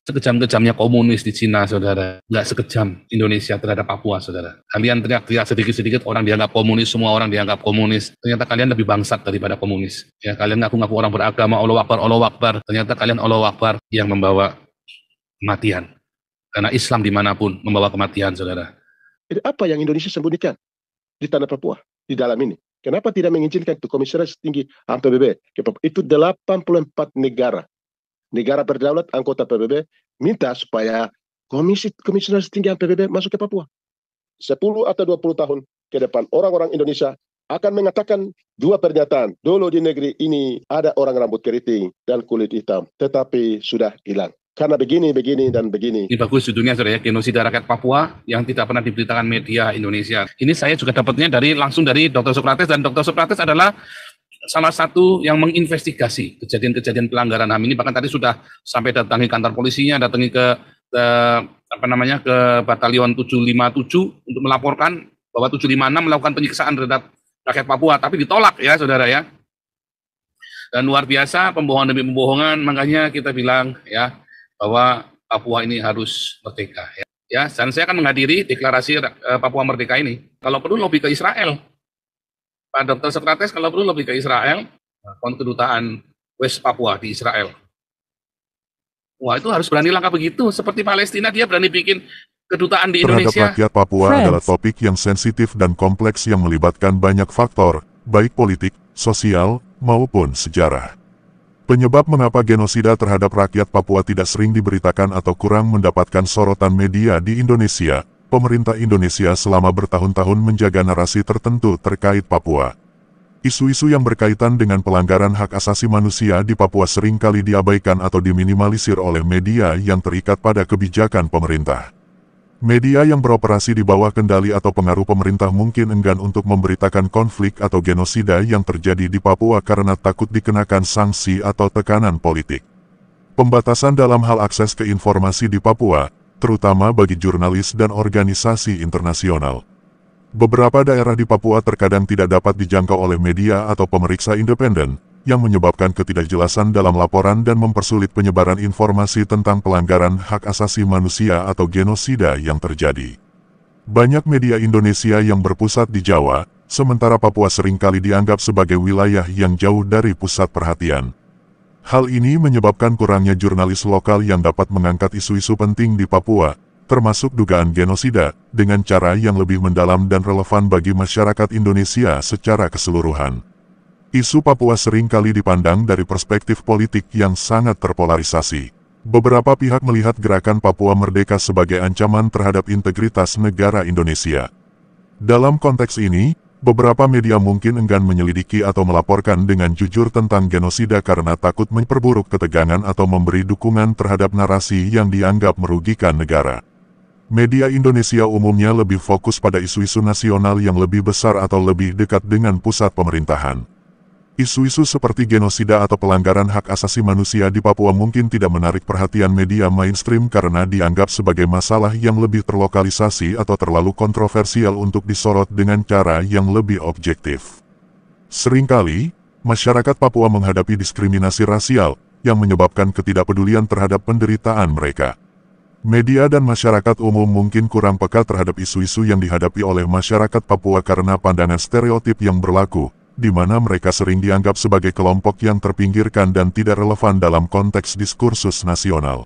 sekejam-kejamnya komunis di Cina, saudara. Nggak sekejam Indonesia terhadap Papua, saudara. Kalian teriak-teriak sedikit-sedikit, orang dianggap komunis, semua orang dianggap komunis. Ternyata kalian lebih bangsat daripada komunis. Ya, kalian ngaku-ngaku orang beragama, Allah Akbar, Allah Akbar. Ternyata kalian Allah Akbar yang membawa kematian. Karena Islam dimanapun membawa kematian, saudara. Jadi apa yang Indonesia sembunyikan di tanah Papua, di dalam ini? Kenapa tidak mengizinkan itu Komisaris Tinggi PBB? Itu 84 negara berdaulat anggota PBB minta supaya Komisaris Tinggi PBB masuk ke Papua. 10 atau 20 tahun ke depan orang-orang Indonesia akan mengatakan dua pernyataan. Dulu di negeri ini ada orang rambut keriting dan kulit hitam, tetapi sudah hilang. Karena begini, dan begini. Ini bagus judulnya, saudara ya, genosida rakyat Papua yang tidak pernah diberitakan media Indonesia. Ini saya juga dapatnya langsung dari Dr. Sokrates, dan Dr. Sokrates adalah salah satu yang menginvestigasi kejadian-kejadian pelanggaran HAM ini. Bahkan tadi sudah sampai datangi kantor polisinya, datangi ke Batalion 757 untuk melaporkan bahwa 756 melakukan penyiksaan terhadap rakyat Papua, tapi ditolak ya, saudara ya. Dan luar biasa, pembohongan demi pembohongan, makanya kita bilang ya, bahwa Papua ini harus merdeka. Ya, dan saya akan menghadiri deklarasi Papua Merdeka ini. Kalau perlu lobby ke Israel, Pak Dr. Sokrates, kalau perlu lobby ke Israel, kedutaan West Papua di Israel. Wah, itu harus berani langkah begitu. Seperti Palestina, dia berani bikin kedutaan di Indonesia. Terhadap rakyat Papua adalah topik yang sensitif dan kompleks yang melibatkan banyak faktor, baik politik, sosial, maupun sejarah. Penyebab mengapa genosida terhadap rakyat Papua tidak sering diberitakan atau kurang mendapatkan sorotan media di Indonesia, pemerintah Indonesia selama bertahun-tahun menjaga narasi tertentu terkait Papua. Isu-isu yang berkaitan dengan pelanggaran hak asasi manusia di Papua seringkali diabaikan atau diminimalisir oleh media yang terikat pada kebijakan pemerintah. Media yang beroperasi di bawah kendali atau pengaruh pemerintah mungkin enggan untuk memberitakan konflik atau genosida yang terjadi di Papua karena takut dikenakan sanksi atau tekanan politik. Pembatasan dalam hal akses ke informasi di Papua, terutama bagi jurnalis dan organisasi internasional. Beberapa daerah di Papua terkadang tidak dapat dijangkau oleh media atau pemeriksa independen, yang menyebabkan ketidakjelasan dalam laporan dan mempersulit penyebaran informasi tentang pelanggaran hak asasi manusia atau genosida yang terjadi. Banyak media Indonesia yang berpusat di Jawa, sementara Papua seringkali dianggap sebagai wilayah yang jauh dari pusat perhatian. Hal ini menyebabkan kurangnya jurnalis lokal yang dapat mengangkat isu-isu penting di Papua, termasuk dugaan genosida, dengan cara yang lebih mendalam dan relevan bagi masyarakat Indonesia secara keseluruhan. Isu Papua seringkali dipandang dari perspektif politik yang sangat terpolarisasi. Beberapa pihak melihat gerakan Papua Merdeka sebagai ancaman terhadap integritas negara Indonesia. Dalam konteks ini, beberapa media mungkin enggan menyelidiki atau melaporkan dengan jujur tentang genosida karena takut memperburuk ketegangan atau memberi dukungan terhadap narasi yang dianggap merugikan negara. Media Indonesia umumnya lebih fokus pada isu-isu nasional yang lebih besar atau lebih dekat dengan pusat pemerintahan. Isu-isu seperti genosida atau pelanggaran hak asasi manusia di Papua mungkin tidak menarik perhatian media mainstream karena dianggap sebagai masalah yang lebih terlokalisasi atau terlalu kontroversial untuk disorot dengan cara yang lebih objektif. Seringkali, masyarakat Papua menghadapi diskriminasi rasial yang menyebabkan ketidakpedulian terhadap penderitaan mereka. Media dan masyarakat umum mungkin kurang peka terhadap isu-isu yang dihadapi oleh masyarakat Papua karena pandangan stereotip yang berlaku, di mana mereka sering dianggap sebagai kelompok yang terpinggirkan dan tidak relevan dalam konteks diskursus nasional.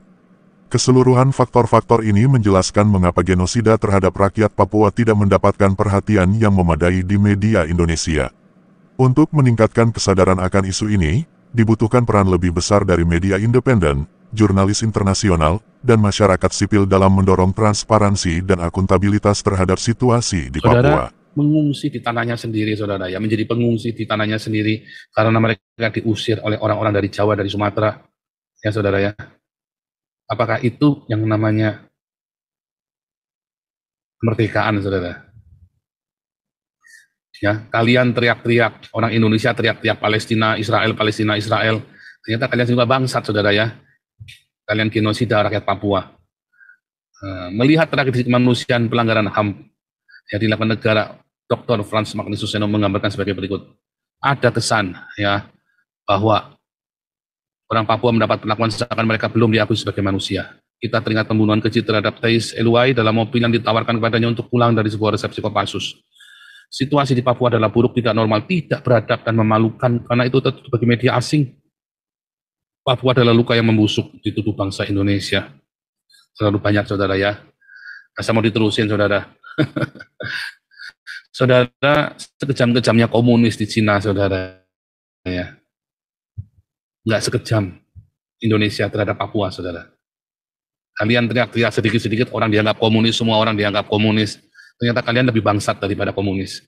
Keseluruhan faktor-faktor ini menjelaskan mengapa genosida terhadap rakyat Papua tidak mendapatkan perhatian yang memadai di media Indonesia. Untuk meningkatkan kesadaran akan isu ini, dibutuhkan peran lebih besar dari media independen, jurnalis internasional, dan masyarakat sipil dalam mendorong transparansi dan akuntabilitas terhadap situasi di Papua. Mengungsi di tanahnya sendiri, saudara ya, menjadi pengungsi di tanahnya sendiri karena mereka diusir oleh orang-orang dari Jawa, dari Sumatera, ya saudara ya. Apakah itu yang namanya kemerdekaan, saudara? Ya, kalian teriak-teriak, orang Indonesia teriak-teriak Palestina, Israel, Palestina, Israel. Ternyata kalian juga bangsat, saudara ya. Kalian genosida rakyat Papua. Melihat tragedi kemanusiaan pelanggaran HAM yang dilakukan negara, Dr. Frans Magnisuseno menggambarkan sebagai berikut. Ada kesan ya bahwa orang Papua mendapat perlakuan seakan mereka belum diakui sebagai manusia. Kita teringat pembunuhan keji terhadap Thais Eluai dalam mobil yang ditawarkan kepadanya untuk pulang dari sebuah resepsi Kopassus. Situasi di Papua adalah buruk, tidak normal, tidak beradab, dan memalukan karena itu tertutup bagi media asing. Papua adalah luka yang membusuk di tubuh bangsa Indonesia. Terlalu banyak, saudara ya. Saya mau diterusin, saudara. Saudara, sekejam-kejamnya komunis di Cina, saudara. Ya. Nggak sekejam Indonesia terhadap Papua, saudara. Kalian teriak-teriak sedikit-sedikit, orang dianggap komunis, semua orang dianggap komunis. Ternyata kalian lebih bangsat daripada komunis.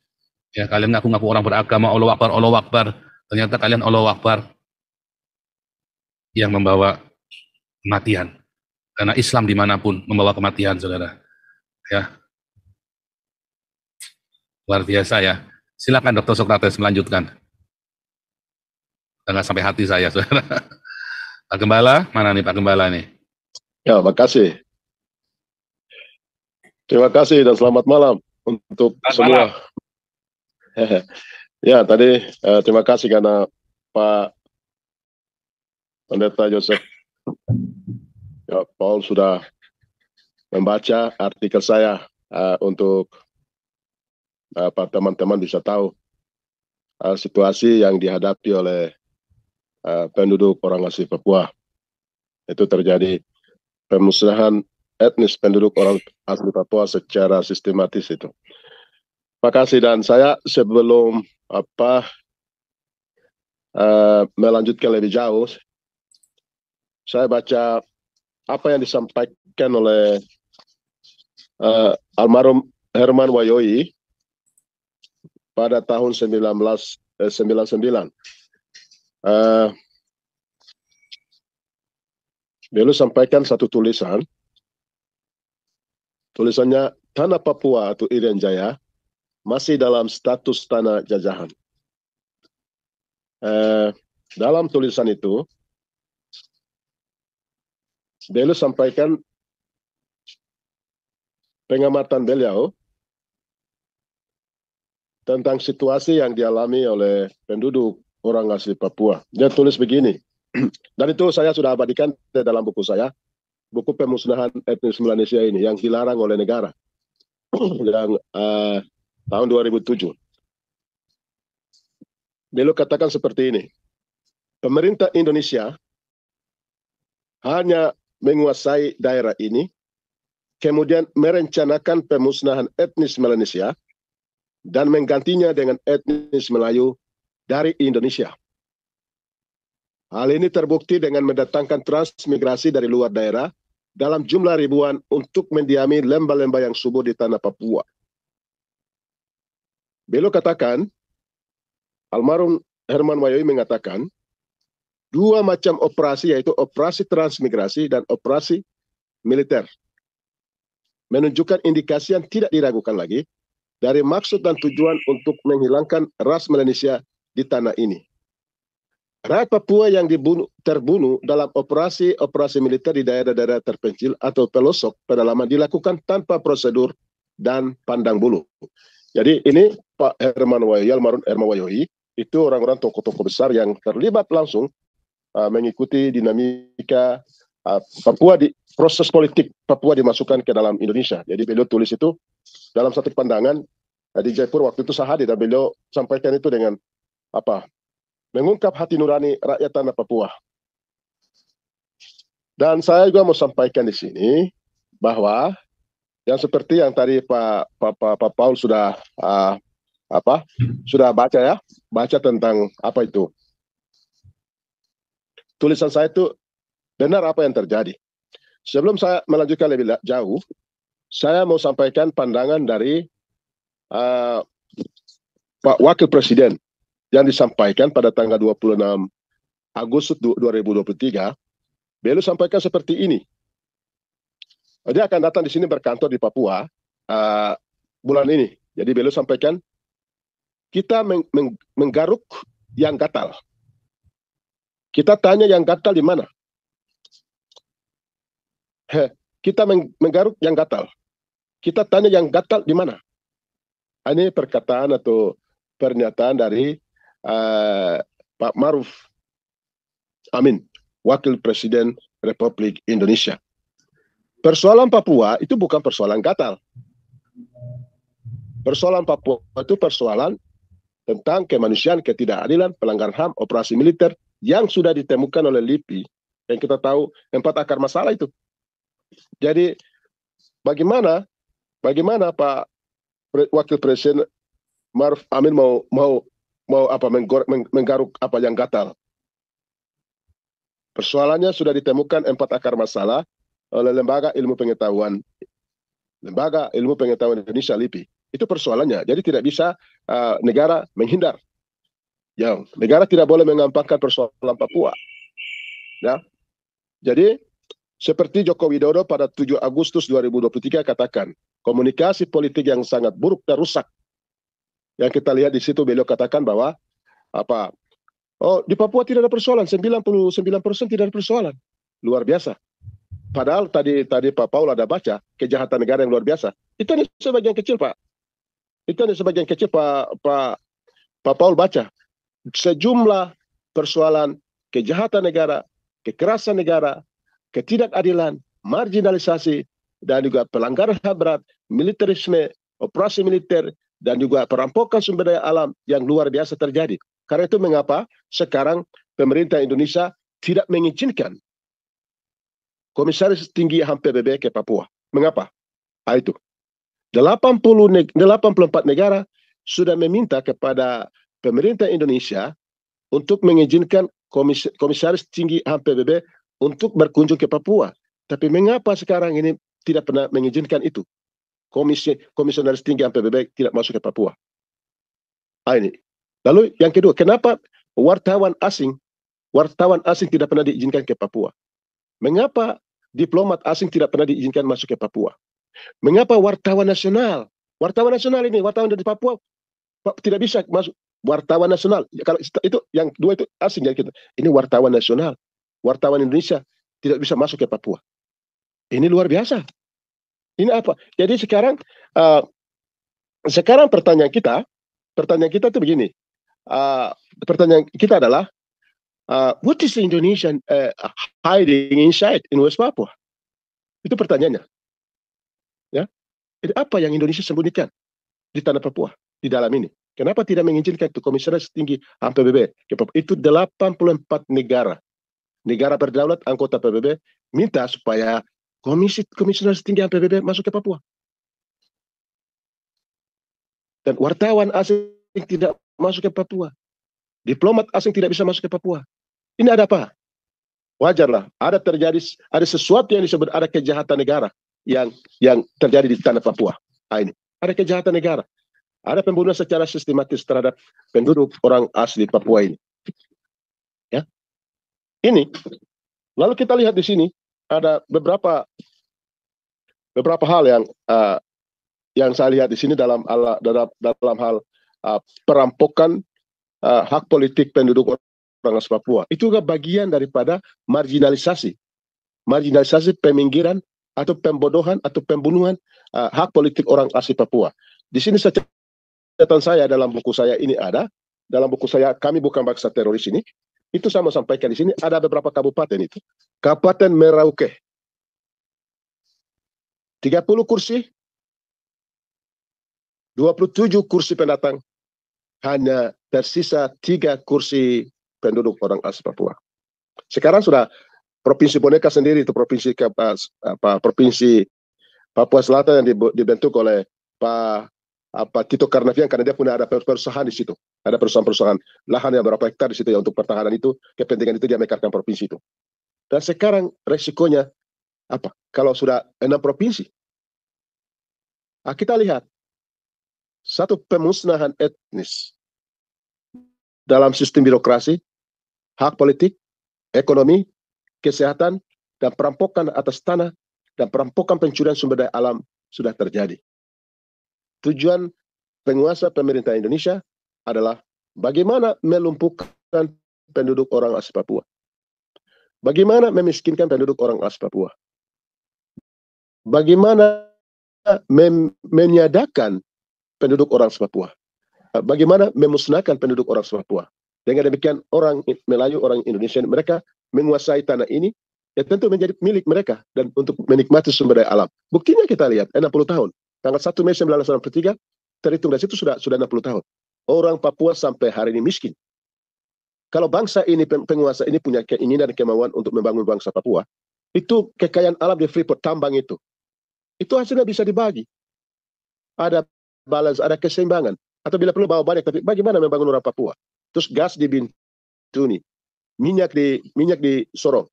Ya, kalian ngaku-ngaku orang beragama, Allah Akbar, Allah Akbar. Ternyata kalian Allah Akbar yang membawa kematian. Karena Islam dimanapun membawa kematian, saudara. Ya, luar biasa ya. Silakan Dr. Sokrates melanjutkan. Nggak sampai hati saya, saudara. Pak Gembala, mana nih Pak Gembala nih? Ya, makasih. Terima kasih dan selamat malam untuk semua. Ya, tadi terima kasih karena Pak Pendeta Joseph ya, Paul sudah membaca artikel saya untuk teman-teman bisa tahu situasi yang dihadapi oleh penduduk orang asli Papua. Itu terjadi pemusnahan etnis penduduk orang asli Papua secara sistematis itu. Terima kasih, dan saya sebelum melanjutkan lebih jauh, saya baca apa yang disampaikan oleh almarhum Herman Wayoyi pada tahun 1999. Beliau sampaikan satu tulisannya, Tanah Papua atau Irian Jaya masih dalam status tanah jajahan. Dalam tulisan itu, beliau sampaikan pengamatan beliau tentang situasi yang dialami oleh penduduk orang asli Papua. Dia tulis begini, dan itu saya sudah abadikan dalam buku saya, buku pemusnahan etnis Melanesia ini yang dilarang oleh negara yang tahun 2007. Beliau katakan seperti ini, pemerintah Indonesia hanya menguasai daerah ini, kemudian merencanakan pemusnahan etnis Melanesia dan menggantinya dengan etnis Melayu dari Indonesia. Hal ini terbukti dengan mendatangkan transmigrasi dari luar daerah dalam jumlah ribuan untuk mendiami lembah-lembah yang subur di tanah Papua. Beliau katakan, almarhum Herman Wayoyi mengatakan, dua macam operasi, yaitu operasi transmigrasi dan operasi militer, menunjukkan indikasi yang tidak diragukan lagi dari maksud dan tujuan untuk menghilangkan ras Melanesia di tanah ini. Rakyat Papua yang terbunuh dalam operasi militer di daerah-daerah terpencil atau pelosok pedalaman dilakukan tanpa prosedur dan pandang bulu. Jadi ini Pak Herman Wayoyi, almarhum Herman Wayoyi, itu orang-orang tokoh-tokoh besar yang terlibat langsung mengikuti dinamika Papua, di proses politik Papua dimasukkan ke dalam Indonesia. Jadi beliau tulis itu dalam satu pandangan di Jaipur waktu itu saya hadir, dan beliau sampaikan itu dengan mengungkap hati nurani rakyat tanah Papua. Dan saya juga mau sampaikan di sini bahwa yang seperti yang tadi Pak Paul sudah sudah baca ya, baca tentang apa itu. Tulisan saya itu benar apa yang terjadi. Sebelum saya melanjutkan lebih jauh, saya mau sampaikan pandangan dari Pak Wakil Presiden yang disampaikan pada tanggal 26 Agustus 2023, beliau sampaikan seperti ini. Dia akan datang di sini berkantor di Papua bulan ini. Jadi beliau sampaikan, kita menggaruk yang gatal. Kita tanya yang gatal di mana? Kita menggaruk yang gatal. Kita tanya yang gatal di mana? Ini perkataan atau pernyataan dari Pak Maruf Amin, Wakil Presiden Republik Indonesia. persoalan Papua itu bukan persoalan gatal. Persoalan Papua itu persoalan tentang kemanusiaan, ketidakadilan, pelanggaran HAM, operasi militer yang sudah ditemukan oleh LIPI. Yang kita tahu 4 akar masalah itu. Jadi bagaimana Pak Wakil Presiden Maruf Amin mau menggaruk apa yang gatal? Persoalannya sudah ditemukan 4 akar masalah oleh Lembaga Ilmu Pengetahuan Indonesia LIPI. Itu persoalannya. Jadi tidak bisa negara menghindar. Ya, negara tidak boleh mengampangkan persoalan Papua. Ya. Jadi seperti Joko Widodo pada 7 Agustus 2023 katakan, komunikasi politik yang sangat buruk dan rusak. Yang kita lihat di situ beliau katakan bahwa di Papua tidak ada persoalan, 99% tidak ada persoalan. Luar biasa. Padahal tadi Pak Paul ada baca kejahatan negara yang luar biasa. Itu hanya sebagian kecil, Pak. Itu hanya sebagian kecil Pak Paul baca. Sejumlah persoalan kejahatan negara, kekerasan negara, ketidakadilan, marginalisasi, dan juga pelanggaran HAM berat, militerisme, operasi militer, dan juga perampokan sumber daya alam yang luar biasa terjadi. Karena itu mengapa sekarang pemerintah Indonesia tidak mengizinkan Komisaris Tinggi HAM PBB ke Papua. Mengapa? Itu 84 negara sudah meminta kepada pemerintah Indonesia untuk mengizinkan Komisaris Tinggi HAM PBB untuk berkunjung ke Papua. Tapi mengapa sekarang ini tidak pernah mengizinkan itu? Komisionaris Tinggi HAM PBB tidak masuk ke Papua. Ini. Lalu yang kedua, kenapa wartawan asing tidak pernah diizinkan ke Papua? Mengapa diplomat asing tidak pernah diizinkan masuk ke Papua? Mengapa wartawan nasional ini, wartawan dari Papua tidak bisa masuk? Wartawan nasional, kalau itu yang dua itu asing ya kita. Ini wartawan nasional, wartawan Indonesia tidak bisa masuk ke Papua. Ini luar biasa. Ini apa? Jadi sekarang pertanyaan kita itu begini. Pertanyaan kita adalah what is the Indonesian hiding inside in West Papua? Itu pertanyaannya. Ya. Jadi apa yang Indonesia sembunyikan di tanah Papua, di dalam ini? Kenapa tidak mengizinkan itu Komisaris Tinggi HAM PBB? Itu 84 negara berdaulat anggota PBB minta supaya Komisaris Tinggi HAM PBB masuk ke Papua. Dan wartawan asing tidak masuk ke Papua. Diplomat asing tidak bisa masuk ke Papua. Ini ada apa? Wajarlah, ada sesuatu yang disebut ada kejahatan negara yang terjadi di tanah Papua. Ini ada kejahatan negara. Ada pembunuhan secara sistematis terhadap penduduk orang asli Papua ini. Ya. Ini. Lalu kita lihat di sini ada beberapa hal yang saya lihat di sini dalam hal perampokan hak politik penduduk orang asli Papua. Itu juga bagian daripada marginalisasi peminggiran atau pembodohan atau pembunuhan hak politik orang asli Papua. Di sini catatan saya dalam buku saya ini dalam buku saya Kami Bukan Bangsa Teroris ini, itu saya mau sampaikan di sini ada beberapa kabupaten itu. Kabupaten Merauke 30 kursi, 27 kursi pendatang, hanya tersisa 3 kursi penduduk orang asli Papua. Sekarang sudah Provinsi Boneka sendiri, itu Provinsi Papua Selatan yang dibentuk oleh Pak Tito Karnavian, karena dia punya ada perusahaan di situ. Ada perusahaan lahan yang berapa hektar di situ ya untuk pertahanan itu, kepentingan itu dia mekarkan provinsi itu. Dan sekarang resikonya apa? Kalau sudah 6 provinsi. Kita lihat satu pemusnahan etnis dalam sistem birokrasi, hak politik, ekonomi, kesehatan, dan perampokan atas tanah dan perampokan pencurian sumber daya alam sudah terjadi. Tujuan penguasa pemerintah Indonesia adalah bagaimana melumpuhkan penduduk orang asli Papua. Bagaimana memiskinkan penduduk orang asli Papua. Bagaimana meniadakan penduduk orang asli Papua. Bagaimana memusnahkan penduduk orang asli Papua. Dengan demikian orang Melayu, orang Indonesia, mereka menguasai tanah ini ya tentu menjadi milik mereka dan untuk menikmati sumber daya alam. Buktinya kita lihat 60 tahun. Tanggal 1 Mei 1993 terhitung dari situ sudah 60 tahun. Orang Papua sampai hari ini miskin. Kalau bangsa ini, penguasa ini punya keinginan dan kemauan untuk membangun bangsa Papua, itu kekayaan alam di Freeport tambang itu hasilnya bisa dibagi. Ada balance, ada keseimbangan. Atau bila perlu bawa banyak, tapi bagaimana membangun orang Papua? Terus gas di Bintuni, minyak di Sorong.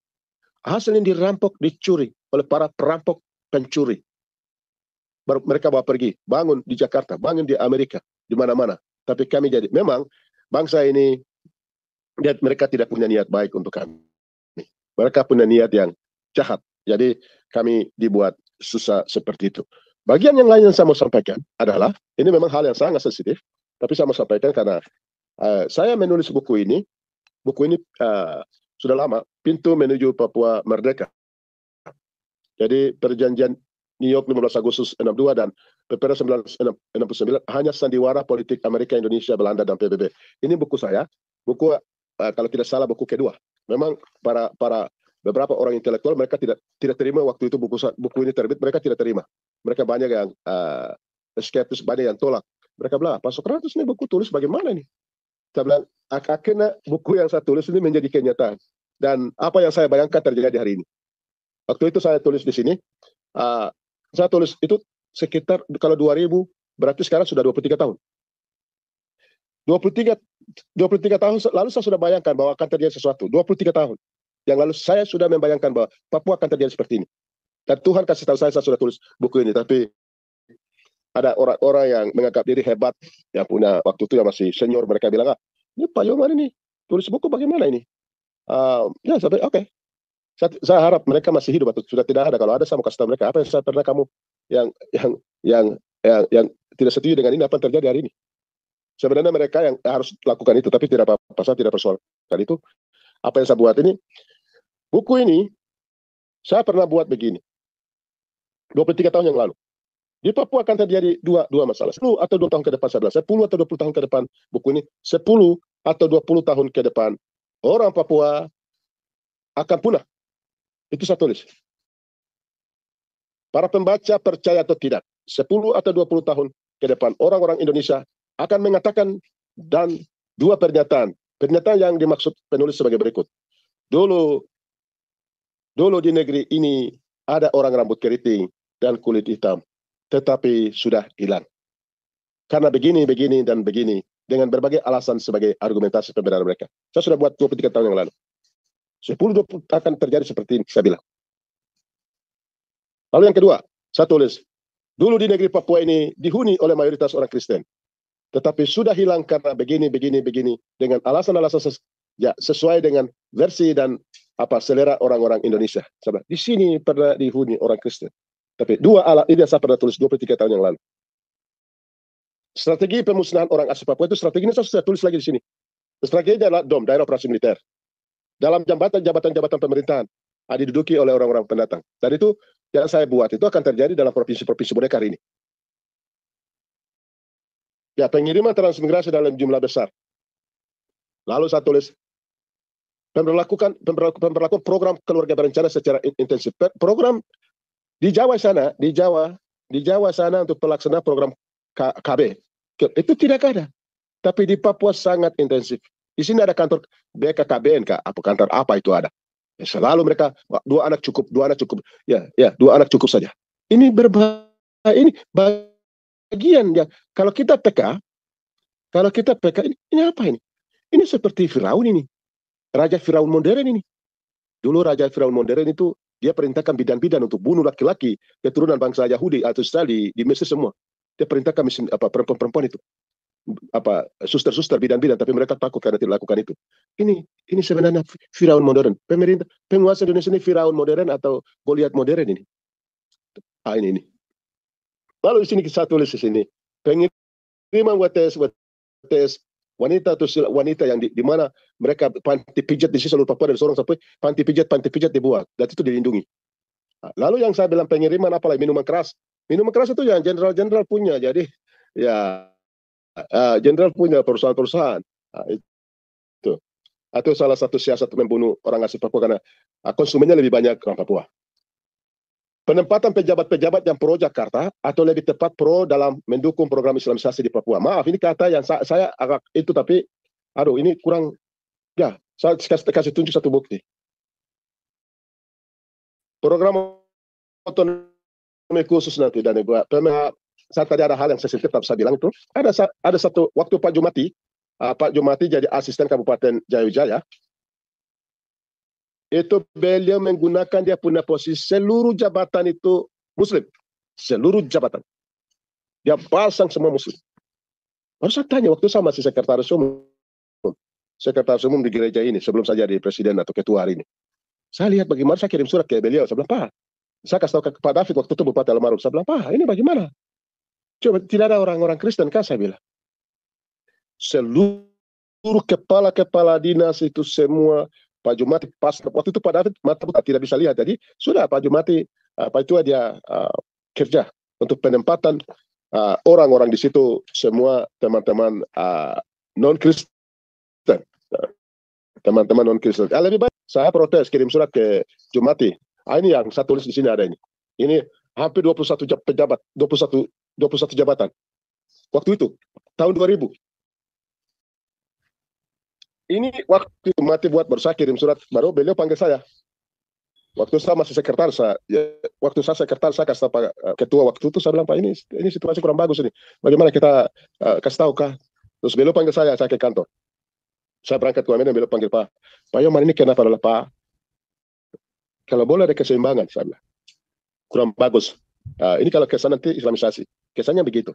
Hasilnya dirampok, dicuri oleh para perampok pencuri. Baru mereka bawa pergi, bangun di Jakarta, bangun di Amerika, di mana-mana. Tapi kami jadi, memang bangsa ini, mereka tidak punya niat baik untuk kami. Mereka punya niat yang jahat. Jadi kami dibuat susah seperti itu. Bagian yang lain yang saya mau sampaikan adalah, ini memang hal yang sangat sensitif, tapi saya mau sampaikan karena saya menulis buku ini sudah lama, Pintu Menuju Papua Merdeka. Jadi perjanjian New York 15 Agustus 62 dan PPR 1969 hanya sandiwara politik Amerika, Indonesia, Belanda, dan PBB. Ini buku saya, buku kalau tidak salah buku kedua. Memang para beberapa orang intelektual mereka tidak terima waktu itu buku ini terbit, mereka tidak terima. Mereka banyak yang skeptis, banyak yang tolak. Mereka bilang, Pak Sokrates ini buku tulis bagaimana ini? Saya bilang, akhirnya buku yang saya tulis ini menjadi kenyataan. Dan apa yang saya bayangkan terjadi hari ini. Waktu itu saya tulis di sini, saya tulis itu sekitar kalau 2000, berarti sekarang sudah 23 tahun. 23 tahun lalu saya sudah bayangkan bahwa akan terjadi sesuatu. 23 tahun yang lalu saya sudah membayangkan bahwa Papua akan terjadi seperti ini. Dan Tuhan kasih tahu saya sudah tulis buku ini. Tapi ada orang-orang yang menganggap diri hebat, yang punya waktu itu yang masih senior, mereka bilang, ini Pak Yoman ini tulis buku bagaimana ini? Ya sampai oke. Saya harap mereka masih hidup atau sudah tidak ada. Kalau ada saya mau kasih tahu mereka apa yang saya pernah kamu yang tidak setuju dengan ini, apa yang terjadi hari ini. Sebenarnya mereka yang harus lakukan itu, tapi tidak apa-apa, saya tidak persoalkan itu. Apa yang saya buat ini, buku ini saya pernah buat begini 23 tahun yang lalu. Di Papua akan terjadi dua masalah. 10 atau 2 tahun ke depan, saya bilang 10 atau 20 tahun ke depan, buku ini 10 atau 20 tahun ke depan orang Papua akan punah. Itu saya tulis. Para pembaca percaya atau tidak, 10 atau 20 tahun ke depan orang-orang Indonesia akan mengatakan dan dua pernyataan. Pernyataan yang dimaksud penulis sebagai berikut. Dulu di negeri ini ada orang rambut keriting dan kulit hitam, tetapi sudah hilang. Karena begini, dan begini, dengan berbagai alasan sebagai argumentasi pembenaran mereka. Saya sudah buat 23 tahun yang lalu. 10-20 akan terjadi seperti ini, saya bilang. Lalu yang kedua, saya tulis, dulu di negeri Papua ini dihuni oleh mayoritas orang Kristen. Tetapi sudah hilang karena begini, dengan alasan-alasan sesuai dengan versi dan selera orang-orang Indonesia. Di sini pernah dihuni orang Kristen. Tapi dua alat ini yang saya pernah tulis 23 tahun yang lalu. Strategi pemusnahan orang asli Papua itu strateginya saya sudah tulis lagi di sini. Strateginya adalah DOM, Daerah Operasi Militer. Dalam jabatan pemerintahan diduduki oleh orang-orang pendatang. Dan itu yang saya buat itu akan terjadi dalam provinsi-provinsi boneka hari ini. Ya, pengiriman transmigrasi dalam jumlah besar. Lalu saya tulis pemberlakuan program keluarga berencana secara intensif. Program di Jawa sana, untuk pelaksana program KB itu tidak ada. Tapi di Papua sangat intensif. Di sini ada kantor BKKBN, kantor apa itu ada. Ya, selalu mereka dua anak cukup. Ya, 2 anak cukup saja. Ini bagian ya. Kalau kita PK ini apa ini? Ini seperti Firaun ini. Raja Firaun modern ini. Dulu Raja Firaun modern itu dia perintahkan bidan-bidan untuk bunuh laki-laki keturunan bangsa Yahudi atau Israel di Mesir semua. Dia perintahkan perempuan-perempuan itu. Suster-suster, bidan-bidan, tapi mereka takut karena tidak lakukan itu. Ini sebenarnya Firaun modern. Penguasa Indonesia ini Firaun modern atau Goliat modern ini. Ini. Lalu di sini saya tulis di sini. Pengiriman WTS wanita yang di mana mereka panti pijat di sini seluruh Papua dari Sorong sampai panti pijat dibuat dan itu dilindungi. Lalu yang saya bilang pengiriman apalagi minuman keras itu yang jenderal punya. Jadi ya jenderal punya perusahaan-perusahaan. Itu atau salah satu siasat membunuh orang asli Papua karena konsumennya lebih banyak orang Papua. Penempatan pejabat-pejabat yang pro Jakarta atau lebih tepat pro dalam mendukung program Islamisasi di Papua. Maaf, ini kata yang saya agak itu, tapi aduh ini kurang. Ya, saya kasih tunjuk satu bukti. Program otonomi khusus nanti dan saya tadi ada hal yang sensitif tapi saya bilang itu ada satu waktu Pak Jumati jadi asisten Kabupaten Jaya-Wijaya, itu beliau menggunakan dia punya posisi seluruh jabatan itu Muslim, seluruh jabatan dia pasang semua Muslim. Harus saya tanya waktu saya masih sekretaris umum di gereja ini sebelum saya jadi presiden atau ketua hari ini, saya lihat bagaimana, saya kirim surat ke beliau, saya bilang, Pak, saya kasih tahu ke Pak David waktu itu Bupati almarhum, saya bilang, Pak, ini bagaimana? Coba tidak ada orang-orang Kristen kah, saya bilang. Seluruh kepala dinas itu semua Pak Jumati pas waktu itu Pak David mata buta tidak bisa lihat, jadi sudah Pak Jumati apa itu dia kerja untuk penempatan orang-orang di situ semua teman-teman non Kristen, teman-teman non Kristen. Lebih baik saya protes kirim surat ke Jumati. Ini yang saya tulis di sini ada ini. Ini hampir 21 pejabat, 21 jabatan. Waktu itu tahun 2000. Ini waktu Jumati buat baru saya kirim surat, baru beliau panggil saya. Waktu saya masih sekretaris, waktu saya sekretaris saya kasih tahu Pak Ketua waktu itu, saya bilang, Pak, ini situasi kurang bagus ini. Bagaimana kita kasih tahu kah? Terus beliau panggil saya ke kantor. Saya berangkat ke Medan, beliau panggil Pak Yoman, ini kenapa adalah Pak? Kalau boleh ada keseimbangan, saya bilang. Kurang bagus. Ini kalau kesan nanti Islamisasi. Kesannya begitu.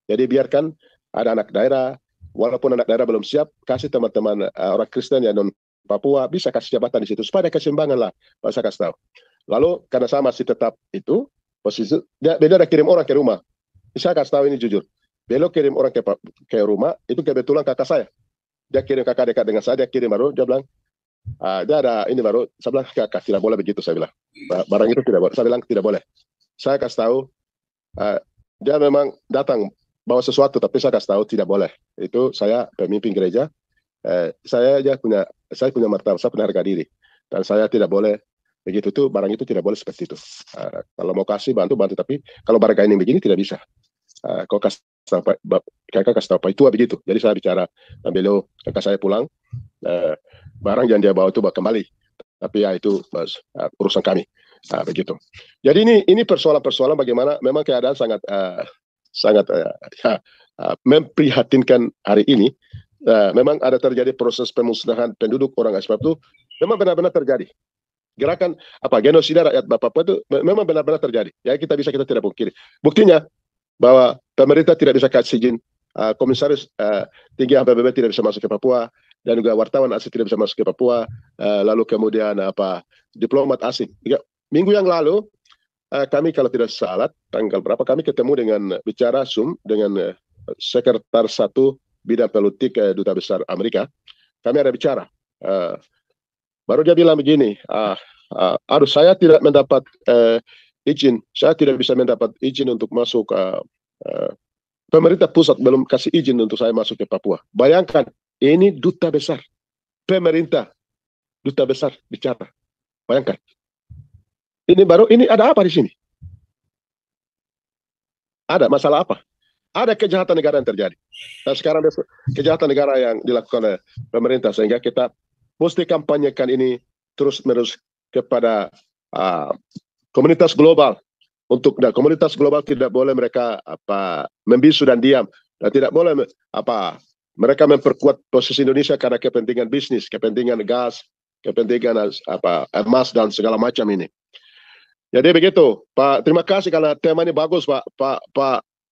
Jadi biarkan ada anak daerah, walaupun anak daerah belum siap, kasih teman-teman orang Kristen yang non Papua bisa kasih jabatan di situ supaya ada keseimbangan lah. Saya kasih tahu. Lalu karena saya masih tetap itu posisi, beliau ada kirim orang ke rumah. Saya kasih tahu ini jujur. Beliau kirim orang ke rumah, itu kebetulan kakak saya. Dia kirim kakak dekat dengan saya, dia kirim baru, dia bilang, dia ada ini baru, saya bilang, kakak tidak boleh begitu, saya bilang. Barang itu tidak boleh. Saya bilang tidak boleh. Saya kasih tahu, dia memang datang bawa sesuatu, tapi saya kasih tahu tidak boleh. Itu saya pemimpin gereja, saya punya martabat, saya punya harga diri, dan saya tidak boleh begitu tuh, barang itu tidak boleh seperti itu. Kalau mau kasih bantu, tapi kalau barang ini begini tidak bisa. Kau kasih tahu Pak itu begitu. Jadi saya bicara, dan beliau kakak saya pulang, barang yang dia bawa itu bawa kembali, tapi ya itu urusan kami. Begitu. Jadi ini persoalan-persoalan bagaimana memang keadaan sangat memprihatinkan hari ini. Memang ada terjadi proses pemusnahan penduduk orang asli Papua itu memang benar-benar terjadi. Gerakan genosida rakyat Papua itu memang benar-benar terjadi. Ya kita tidak pungkiri. Buktinya bahwa pemerintah tidak bisa kasih izin, komisaris tinggi HPBB tidak bisa masuk ke Papua, dan juga wartawan asing tidak bisa masuk ke Papua. Lalu kemudian diplomat asing. Minggu yang lalu kami kalau tidak salah tanggal berapa kami ketemu dengan bicara Zoom dengan sekretaris 1 bidang politik Duta Besar Amerika. Kami ada bicara. Baru dia bilang begini, saya tidak mendapat izin, saya tidak bisa mendapat izin untuk masuk, pemerintah pusat belum kasih izin untuk saya masuk ke Papua. Bayangkan, ini duta besar, pemerintah, duta besar bicara. Bayangkan. Ini ada apa di sini? Ada masalah apa? Ada kejahatan negara yang terjadi. Dan sekarang kejahatan negara yang dilakukan oleh pemerintah, sehingga kita mesti kampanyekan ini terus-menerus kepada komunitas global. Komunitas global tidak boleh mereka membisu dan diam, dan tidak boleh mereka memperkuat posisi Indonesia karena kepentingan bisnis, kepentingan gas, kepentingan emas dan segala macam ini. Jadi begitu, Pak. Terima kasih karena tema ini bagus, Pak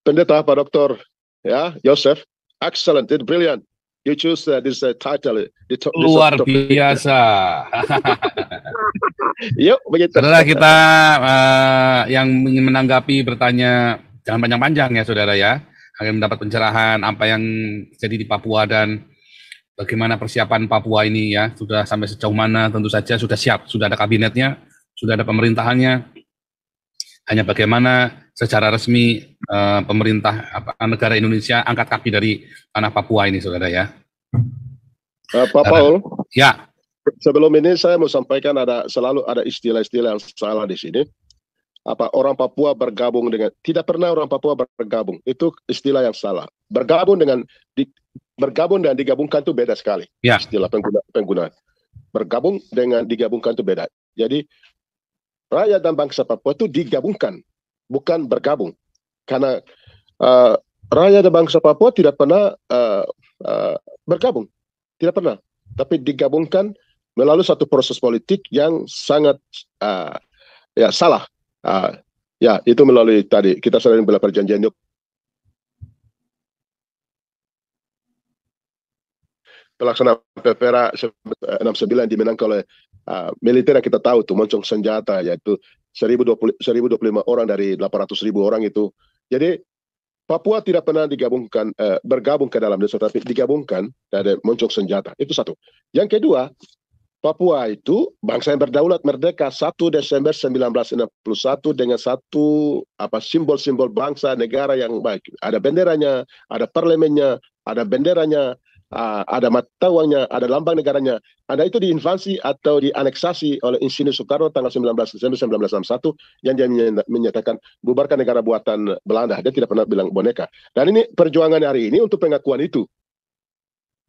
Pendeta, Pak Doktor, ya, Joseph. Excellent, it's brilliant. You choose this title. Luar biasa. Yuk, begitu. Saudara kita yang ingin menanggapi bertanya, jangan panjang-panjang ya, saudara ya. Akan mendapat pencerahan apa yang terjadi di Papua dan bagaimana persiapan Papua ini ya. Sudah sampai sejauh mana, tentu saja sudah siap, sudah ada kabinetnya, sudah ada pemerintahannya. Hanya bagaimana secara resmi pemerintah negara Indonesia angkat kaki dari tanah Papua ini, saudara ya. Pak Paul, Ya, sebelum ini saya mau sampaikan selalu ada istilah-istilah yang salah di sini. Orang Papua bergabung dengan, tidak pernah orang Papua bergabung, itu istilah yang salah. Bergabung dan digabungkan itu beda sekali. ya. Istilah penggunaan bergabung dengan digabungkan itu beda. Jadi rakyat dan bangsa Papua itu digabungkan, bukan bergabung. Karena rakyat dan bangsa Papua tidak pernah bergabung, tidak pernah, tapi digabungkan melalui satu proses politik yang sangat salah. Ya, itu melalui tadi kita sering bela perjanjian pelaksanaan PPRA 69 dimenangkan oleh militer yang kita tahu tuh moncong senjata, yaitu 1.025 orang dari 800.000 orang itu. Jadi Papua tidak pernah digabungkan, bergabung ke dalam desa, tapi digabungkan dari moncong senjata. Itu satu. Yang kedua, Papua itu bangsa yang berdaulat merdeka 1 Desember 1961 dengan satu simbol-simbol bangsa negara yang baik. Ada benderanya, ada parlemennya, ada benderanya, ada mata uangnya, ada lambang negaranya. Ada itu diinvasi atau dianeksasi oleh Insinyur Soekarno tanggal 19 Desember 1961 yang dia menyatakan bubarkan negara buatan Belanda. Dia tidak pernah bilang boneka. Dan ini perjuangan hari ini untuk pengakuan itu,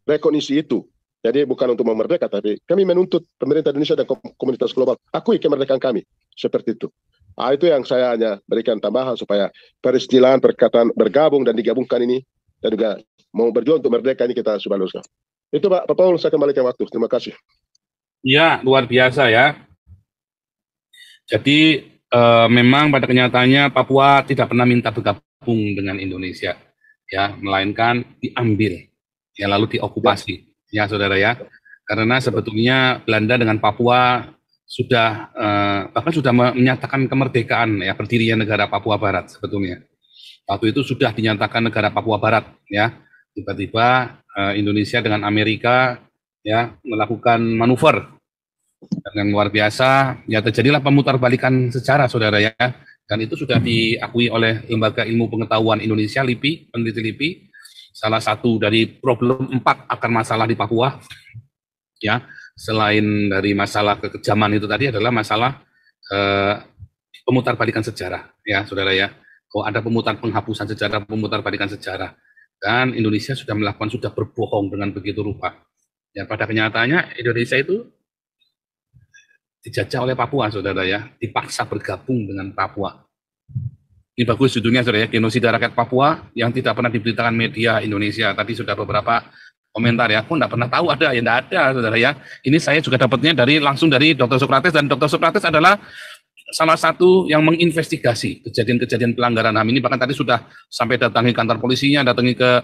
rekognisi itu. Jadi bukan untuk memerdeka, tapi kami menuntut pemerintah Indonesia dan komunitas global akui kemerdekaan kami. Seperti itu. Itu yang saya hanya berikan tambahan supaya peristilahan perkataan bergabung dan digabungkan ini, dan juga mau berjuang untuk merdeka ini kita sudah luruskan. Itu Pak Paul, saya kembalikan waktu. Terima kasih. Ya, luar biasa ya. Jadi memang pada kenyataannya Papua tidak pernah minta bergabung dengan Indonesia, ya, melainkan diambil, ya, lalu diokupasi. Ya, saudara ya, karena sebetulnya Belanda dengan Papua sudah bahkan sudah menyatakan kemerdekaan, ya, berdirinya negara Papua Barat sebetulnya. Waktu itu sudah dinyatakan negara Papua Barat, ya. Tiba-tiba Indonesia dengan Amerika, ya, melakukan manuver dengan luar biasa, ya, terjadilah pemutarbalikan sejarah, saudara ya, dan itu sudah diakui oleh Lembaga Ilmu Pengetahuan Indonesia LIPI, peneliti LIPI. Salah satu dari problem 4 akar masalah di Papua, ya, selain dari masalah kekejaman itu tadi adalah masalah pemutarbalikan sejarah, ya, saudara ya. Kalau ada penghapusan sejarah, pemutarbalikan sejarah, dan Indonesia sudah berbohong dengan begitu rupa. Ya, pada kenyataannya Indonesia itu dijajah oleh Papua, saudara ya, dipaksa bergabung dengan Papua. Ini bagus judulnya, saudara ya, genosida rakyat Papua yang tidak pernah diberitakan media Indonesia. Tadi sudah beberapa komentar ya, aku nggak pernah tahu ada, ya nggak ada, saudara ya. Ini saya juga dapatnya langsung dari Dr. Sokrates, dan Dr. Sokrates adalah salah satu yang menginvestigasi kejadian-kejadian pelanggaran HAM ini. Bahkan tadi sudah sampai datangi kantor polisinya, datangi ke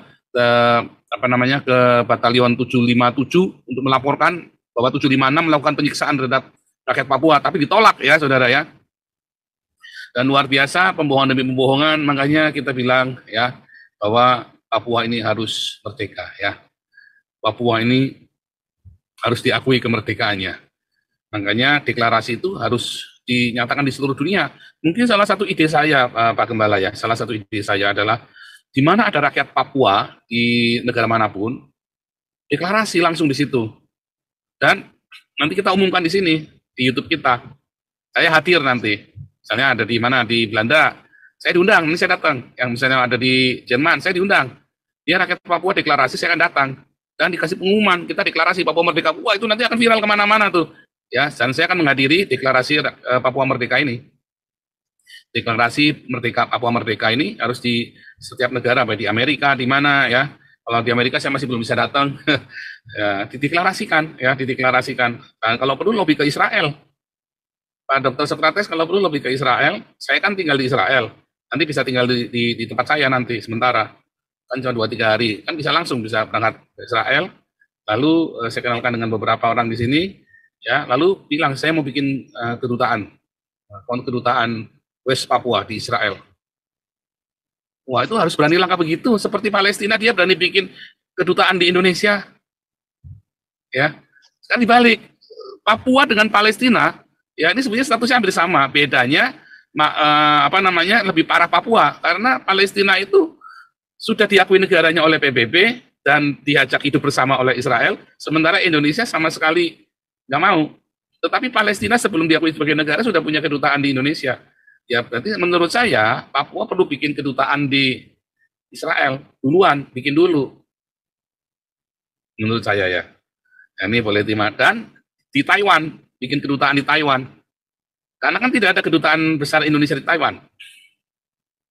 Batalion 757 untuk melaporkan bahwa 756 melakukan penyiksaan terhadap rakyat Papua, tapi ditolak ya, saudara ya. Dan luar biasa pembohongan demi pembohongan, makanya kita bilang ya bahwa Papua ini harus merdeka ya. Papua ini harus diakui kemerdekaannya. Makanya deklarasi itu harus dinyatakan di seluruh dunia. Mungkin salah satu ide saya, Pak Gembala ya, salah satu ide saya adalah di mana ada rakyat Papua di negara manapun, deklarasi langsung di situ. Dan nanti kita umumkan di sini, di YouTube kita. Saya hadir nanti. Misalnya ada di mana, di Belanda, saya diundang, ini saya datang. Yang misalnya ada di Jerman, saya diundang. Dia rakyat Papua deklarasi, saya akan datang. Dan dikasih pengumuman, kita deklarasi Papua Merdeka. Wah, itu nanti akan viral kemana-mana tuh. Ya, dan saya akan menghadiri deklarasi Papua Merdeka ini. Deklarasi Papua Merdeka ini harus di setiap negara, baik di Amerika, di mana ya. Kalau di Amerika saya masih belum bisa datang. Ya, dideklarasikan. Dan kalau perlu lobby ke Israel. Pak Dr. Sokrates kalau perlu lebih ke Israel, saya kan tinggal di Israel, nanti bisa tinggal di tempat saya nanti sementara, kan cuma 2-3 hari, kan bisa langsung bisa berangkat ke Israel, lalu saya kenalkan dengan beberapa orang di sini, ya, lalu bilang saya mau bikin kedutaan West Papua di Israel. Wah, itu harus berani langkah begitu, seperti Palestina dia berani bikin kedutaan di Indonesia, ya, sekarang dibalik, Papua dengan Palestina. Ya, ini sebenarnya statusnya hampir sama, bedanya lebih parah Papua karena Palestina itu sudah diakui negaranya oleh PBB dan diajak hidup bersama oleh Israel, sementara Indonesia sama sekali nggak mau. Tetapi Palestina sebelum diakui sebagai negara sudah punya kedutaan di Indonesia. Ya berarti menurut saya Papua perlu bikin kedutaan di Israel duluan, bikin dulu. Menurut saya ya. Nah, ini boleh terima. Dan di Taiwan, bikin kedutaan di Taiwan. Karena kan tidak ada kedutaan besar Indonesia di Taiwan.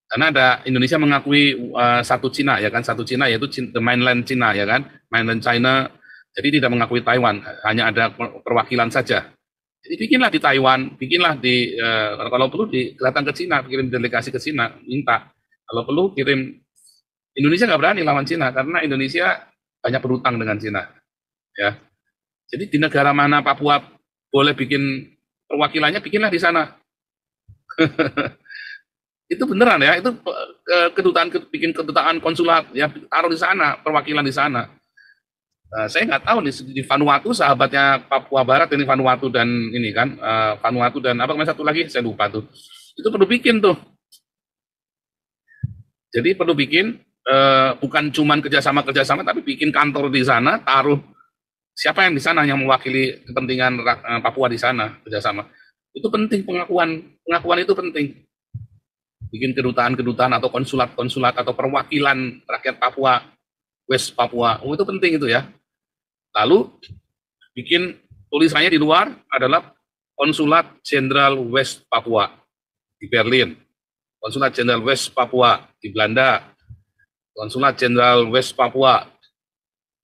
Karena ada Indonesia mengakui satu Cina ya kan, satu Cina yaitu mainland Cina ya kan, mainland China. Jadi tidak mengakui Taiwan, hanya ada perwakilan saja. Jadi bikinlah di Taiwan, bikinlah di kalau perlu datang ke Cina, kirim delegasi ke Cina, minta. Kalau perlu kirim. Indonesia nggak berani lawan Cina karena Indonesia banyak berutang dengan Cina. Ya. Jadi di negara mana Papua boleh bikin perwakilannya, bikinlah di sana. Itu beneran ya, itu kedutaan, bikin kedutaan konsulat ya, taruh di sana, perwakilan di sana. Saya nggak tahu nih di Vanuatu, sahabatnya Papua Barat ini Vanuatu dan ini kan Vanuatu dan apa namanya satu lagi saya lupa tuh. Itu perlu bikin tuh. Jadi perlu bikin bukan cuman kerjasama tapi bikin kantor di sana, taruh siapa yang di sana yang mewakili kepentingan Papua di sana kerjasama. Itu penting, pengakuan itu penting. Bikin kedutaan atau konsulat atau perwakilan rakyat Papua, West Papua, itu penting itu ya. Lalu bikin tulisannya di luar adalah Konsulat Jenderal West Papua di Berlin, Konsulat Jenderal West Papua di Belanda, Konsulat Jenderal West Papua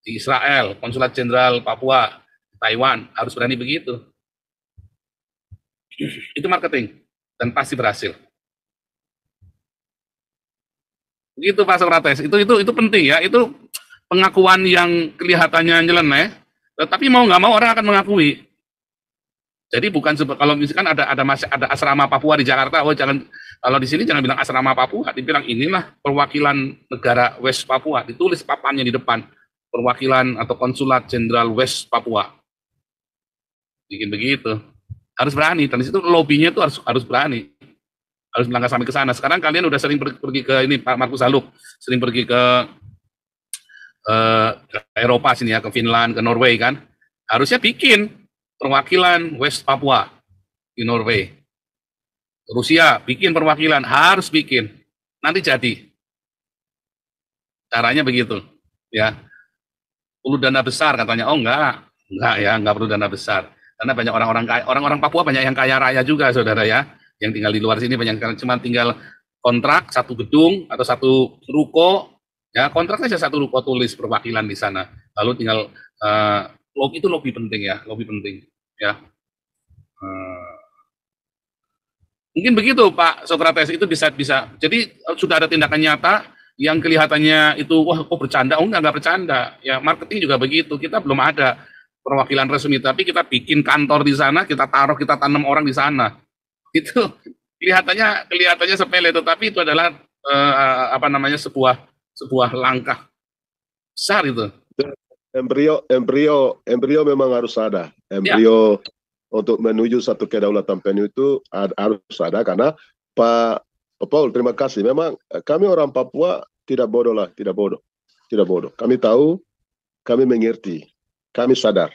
di Israel, Konsulat Jenderal Papua di Taiwan, harus berani begitu. Itu marketing dan pasti berhasil. Begitu Pak Sokrates, itu penting ya, itu pengakuan yang kelihatannya nyeleneh, tetapi mau nggak mau orang akan mengakui. Jadi bukan kalau misalkan ada asrama Papua di Jakarta, oh jangan, kalau di sini jangan bilang asrama Papua, dibilang inilah perwakilan negara West Papua, ditulis papannya di depan, perwakilan atau konsulat jenderal West Papua. Bikin begitu, harus berani, dan disitu lobbynya itu harus berani. Harus melangkah sampai ke sana. Sekarang kalian udah sering pergi ke ini, Pak Markus Haluk, sering pergi ke Eropa sini ya, ke Finland, ke Norway kan. Harusnya bikin perwakilan West Papua di Norway. Rusia bikin perwakilan, harus bikin. Nanti jadi. Caranya begitu, ya. Perlu dana besar katanya. Oh enggak ya, enggak perlu dana besar. Karena banyak orang-orang Papua banyak yang kaya raya juga, saudara ya. Yang tinggal di luar sini banyak, cuma tinggal kontrak satu gedung atau satu ruko, ya kontrak saja satu ruko, tulis perwakilan di sana, lalu tinggal itu lobby penting ya, ya. Mungkin begitu Pak Sokrates, itu bisa. Jadi sudah ada tindakan nyata yang kelihatannya itu wah kok bercanda, oh enggak bercanda, ya marketing juga begitu. Kita belum ada perwakilan resmi, tapi kita bikin kantor di sana, kita taruh, kita tanam orang di sana. Itu kelihatannya sepele, tetapi itu adalah sebuah langkah besar itu. Embrio memang harus ada. Embrio ya. Untuk menuju satu kedaulatan penuh itu harus ada, karena Pak Paul, terima kasih. Memang kami orang Papua tidak bodoh. Kami tahu, kami mengerti, kami sadar.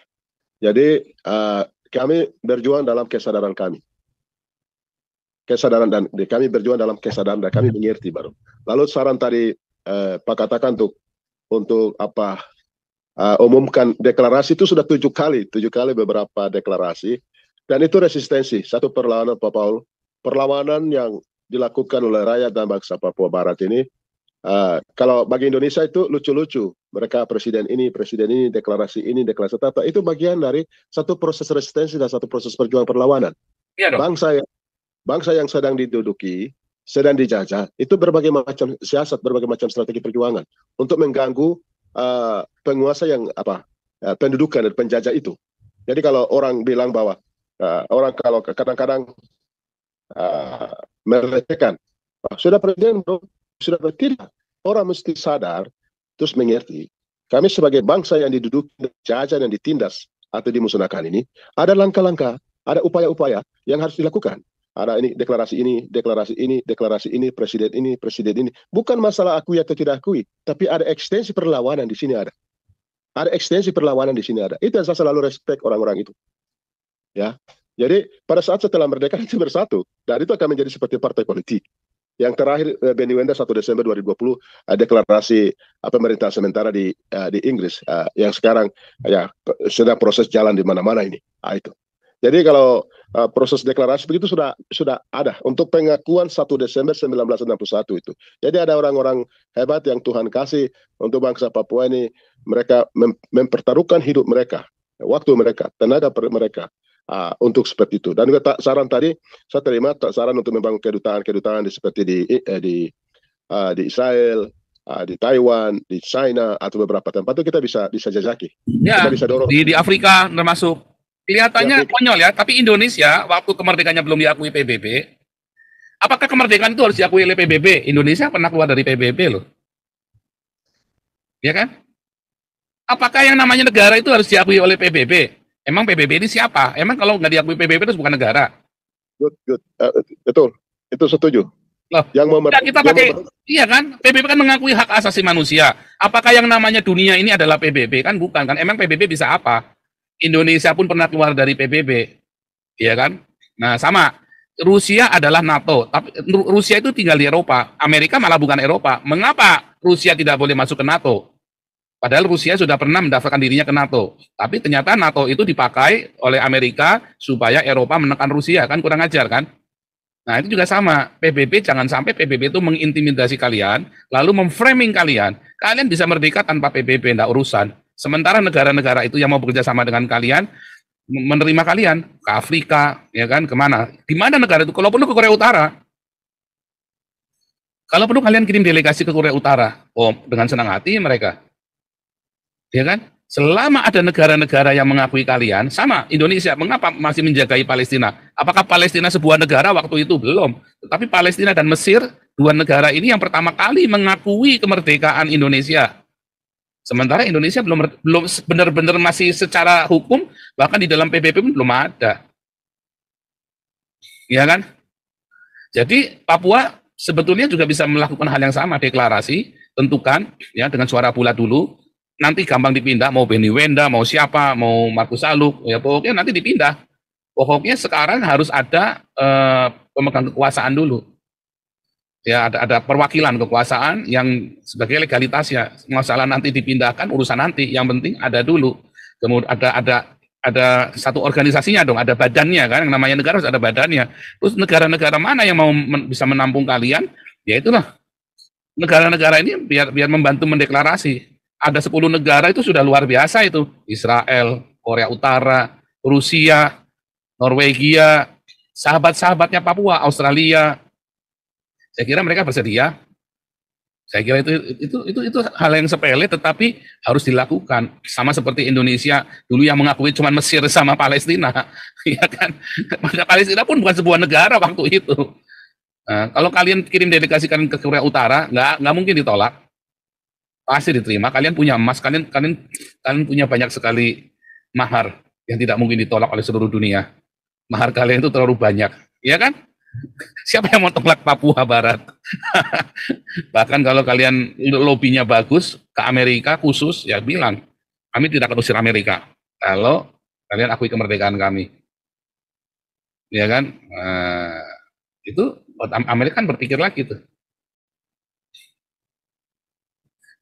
Jadi kami berjuang dalam kesadaran kami. Dan kami berjuang dalam kesadaran dan kami mengerti baru. Lalu saran tadi Pak katakan untuk apa umumkan deklarasi itu sudah 7 kali beberapa deklarasi, dan itu resistensi, satu perlawanan Pak Paul, perlawanan yang dilakukan oleh rakyat dan bangsa Papua Barat ini. Kalau bagi Indonesia itu lucu-lucu, mereka presiden ini deklarasi itu bagian dari satu proses resistensi dan satu proses perjuangan perlawanan. Iya dong. Bangsa yang sedang diduduki, sedang dijajah, itu berbagai macam siasat, berbagai macam strategi perjuangan untuk mengganggu penguasa yang pendudukan dan penjajah itu. Jadi kalau orang bilang bahwa orang kalau kadang-kadang melecehkan, sudah presiden bro, sudah tidak, orang mesti sadar terus mengerti. Kami sebagai bangsa yang diduduki, dijajah dan ditindas atau dimusnahkan ini, ada langkah-langkah, ada upaya-upaya yang harus dilakukan. ada ini, deklarasi ini, deklarasi ini, deklarasi ini, presiden ini. Bukan masalah akui atau tidak akui, tapi ada ekstensi perlawanan di sini ada. Ada ekstensi perlawanan di sini ada. Itu yang saya selalu respect orang-orang itu. Ya, jadi pada saat setelah merdeka itu bersatu, dan itu akan menjadi seperti partai politik. Yang terakhir Benny Wenda 1 Desember 2020 deklarasi pemerintah sementara di Inggris yang sekarang ya sedang proses jalan di mana-mana ini. Itu. Jadi kalau proses deklarasi begitu sudah ada untuk pengakuan 1 Desember 1961 itu. Jadi ada orang-orang hebat yang Tuhan kasih untuk bangsa Papua ini, mereka mempertaruhkan hidup mereka, waktu mereka, tenaga mereka. Untuk seperti itu. Dan juga saran tadi saya terima saran untuk membangun kedutaan seperti di Israel, di Taiwan, di China atau beberapa tempat itu kita bisa jajaki. Ya, kita bisa dorong. Di Afrika termasuk. Kelihatannya konyol ya, tapi Indonesia waktu kemerdekaannya belum diakui PBB. Apakah kemerdekaan itu harus diakui oleh PBB? Indonesia pernah keluar dari PBB loh. Ya kan? Apakah yang namanya negara itu harus diakui oleh PBB? Emang PBB ini siapa? Emang kalau nggak diakui PBB itu bukan negara? Good. Betul. Itu setuju. Loh, kita pakai, iya kan? PBB kan mengakui hak asasi manusia. Apakah yang namanya dunia ini adalah PBB? Kan bukan kan? Emang PBB bisa apa? Indonesia pun pernah keluar dari PBB. Iya kan? Nah, sama. Rusia adalah NATO. Tapi Rusia itu tinggal di Eropa. Amerika malah bukan Eropa. Mengapa Rusia tidak boleh masuk ke NATO? Padahal Rusia sudah pernah mendaftarkan dirinya ke NATO. Tapi ternyata NATO itu dipakai oleh Amerika supaya Eropa menekan Rusia. Kan kurang ajar kan? Nah itu juga sama. PBB jangan sampai PBB itu mengintimidasi kalian, lalu memframing kalian. Kalian bisa merdeka tanpa PBB, enggak urusan. Sementara negara-negara itu yang mau bekerja sama dengan kalian, menerima kalian ke Afrika, ya kan? Kemana? Di mana negara itu? Kalau perlu ke Korea Utara. Kalau perlu kalian kirim delegasi ke Korea Utara. Oh, dengan senang hati mereka. Ya kan? Selama ada negara-negara yang mengakui kalian, sama Indonesia, mengapa masih menjagai Palestina? Apakah Palestina sebuah negara waktu itu? Belum. Tetapi Palestina dan Mesir, dua negara ini yang pertama kali mengakui kemerdekaan Indonesia. Sementara Indonesia belum benar-benar masih secara hukum, bahkan di dalam PBB pun belum ada. Ya kan? Jadi Papua sebetulnya juga bisa melakukan hal yang sama, deklarasi, tentukan ya dengan suara bulat dulu. Nanti gampang dipindah, mau Benny Wenda, mau siapa, mau Markus Saluk, ya pokoknya nanti dipindah. Pokoknya sekarang harus ada pemegang kekuasaan dulu. Ya ada perwakilan kekuasaan yang sebagai legalitasnya. Masalah nanti dipindahkan urusan nanti, yang penting ada dulu. Kemudian ada satu organisasinya dong, ada badannya kan, yang namanya negara harus ada badannya. Terus negara-negara mana yang mau bisa menampung kalian? Ya itulah. Negara-negara ini biar membantu mendeklarasi. Ada 10 negara itu sudah luar biasa itu. Israel, Korea Utara, Rusia, Norwegia, sahabat-sahabatnya Papua, Australia. Saya kira mereka bersedia. Saya kira itu hal yang sepele tetapi harus dilakukan. Sama seperti Indonesia dulu yang mengakui cuma Mesir sama Palestina. Ya kan? Maka Palestina pun bukan sebuah negara waktu itu. Nah, kalau kalian kirim delegasi kalian ke Korea Utara, nggak mungkin ditolak. Pasti diterima. Kalian punya emas, kalian punya banyak sekali mahar yang tidak mungkin ditolak oleh seluruh dunia. Mahar kalian itu terlalu banyak, ya kan? Siapa yang mau tolak Papua Barat? Bahkan kalau kalian lobbynya bagus ke Amerika khusus, ya bilang kami tidak akan usir Amerika kalau kalian akui kemerdekaan kami, ya kan? Itu Amerika kan berpikir lagi tuh.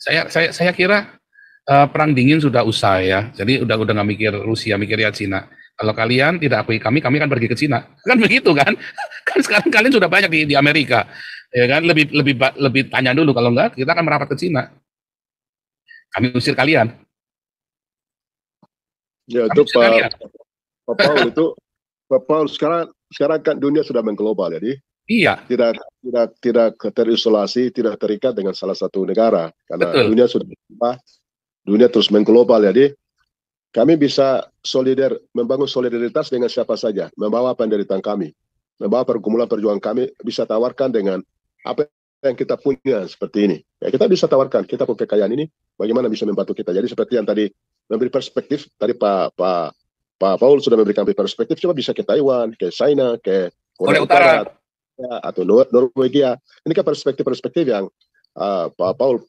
Saya kira perang dingin sudah usai ya. Jadi udah nggak mikir Rusia, mikir ya Cina. Kalau kalian tidak akui kami kan pergi ke Cina. Kan begitu kan? Kan sekarang kalian sudah banyak di Amerika. Ya kan? Lebih tanya dulu, kalau enggak kita akan merapat ke Cina. Kami usir kalian. Ya itu Pak Paul sekarang kan dunia sudah mengglobal jadi. Iya. Tidak terisolasi, tidak terikat dengan salah satu negara karena betul. Dunia sudah berubah, dunia terus mengglobal. Jadi kami bisa membangun solidaritas dengan siapa saja, membawa penderitaan kami, membawa pergumulan perjuangan kami, bisa tawarkan dengan apa yang kita punya seperti ini. Ya, kita bisa tawarkan kita punya kekayaan ini, bagaimana bisa membantu kita. Jadi seperti yang tadi memberi perspektif, tadi Pak Paul sudah memberikan perspektif, coba bisa ke Taiwan, ke China, ke Korea Utara atau Norwegia. Ini kan perspektif-perspektif yang Pak Paul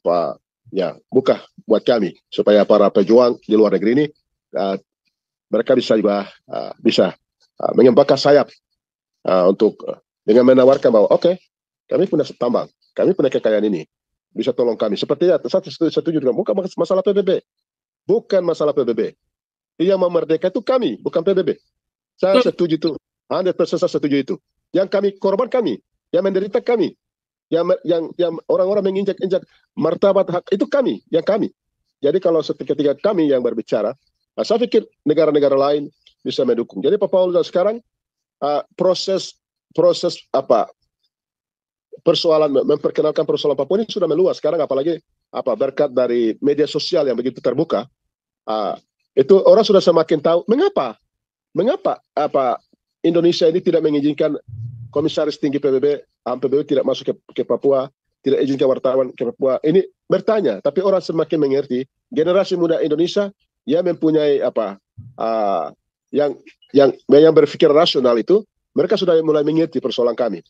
buka buat kami supaya para pejuang di luar negeri ini mereka bisa juga bisa mengembangkan sayap untuk dengan menawarkan bahwa oke, kami punya tambang, kami punya kekayaan ini, bisa tolong kami. Seperti saya setuju dengan bukan masalah PBB, bukan masalah PBB. Yang memerdeka itu kami, bukan PBB. Saya setuju itu, 100% saya setuju itu. Yang kami korban kami, yang menderita kami, yang orang-orang menginjak-injak martabat hak itu kami, yang kami. Jadi kalau ketika kami yang berbicara, saya pikir negara-negara lain bisa mendukung. Jadi Pak Paul sekarang proses persoalan memperkenalkan persoalan Papua ini sudah meluas sekarang, apalagi berkat dari media sosial yang begitu terbuka. Itu orang sudah semakin tahu mengapa Indonesia ini tidak mengizinkan Komisaris Tinggi PBB tidak masuk ke Papua, tidak izinkan wartawan ke Papua. Ini bertanya, tapi orang semakin mengerti. Generasi muda Indonesia yang mempunyai yang berpikir rasional itu, mereka sudah mulai mengerti persoalan kami.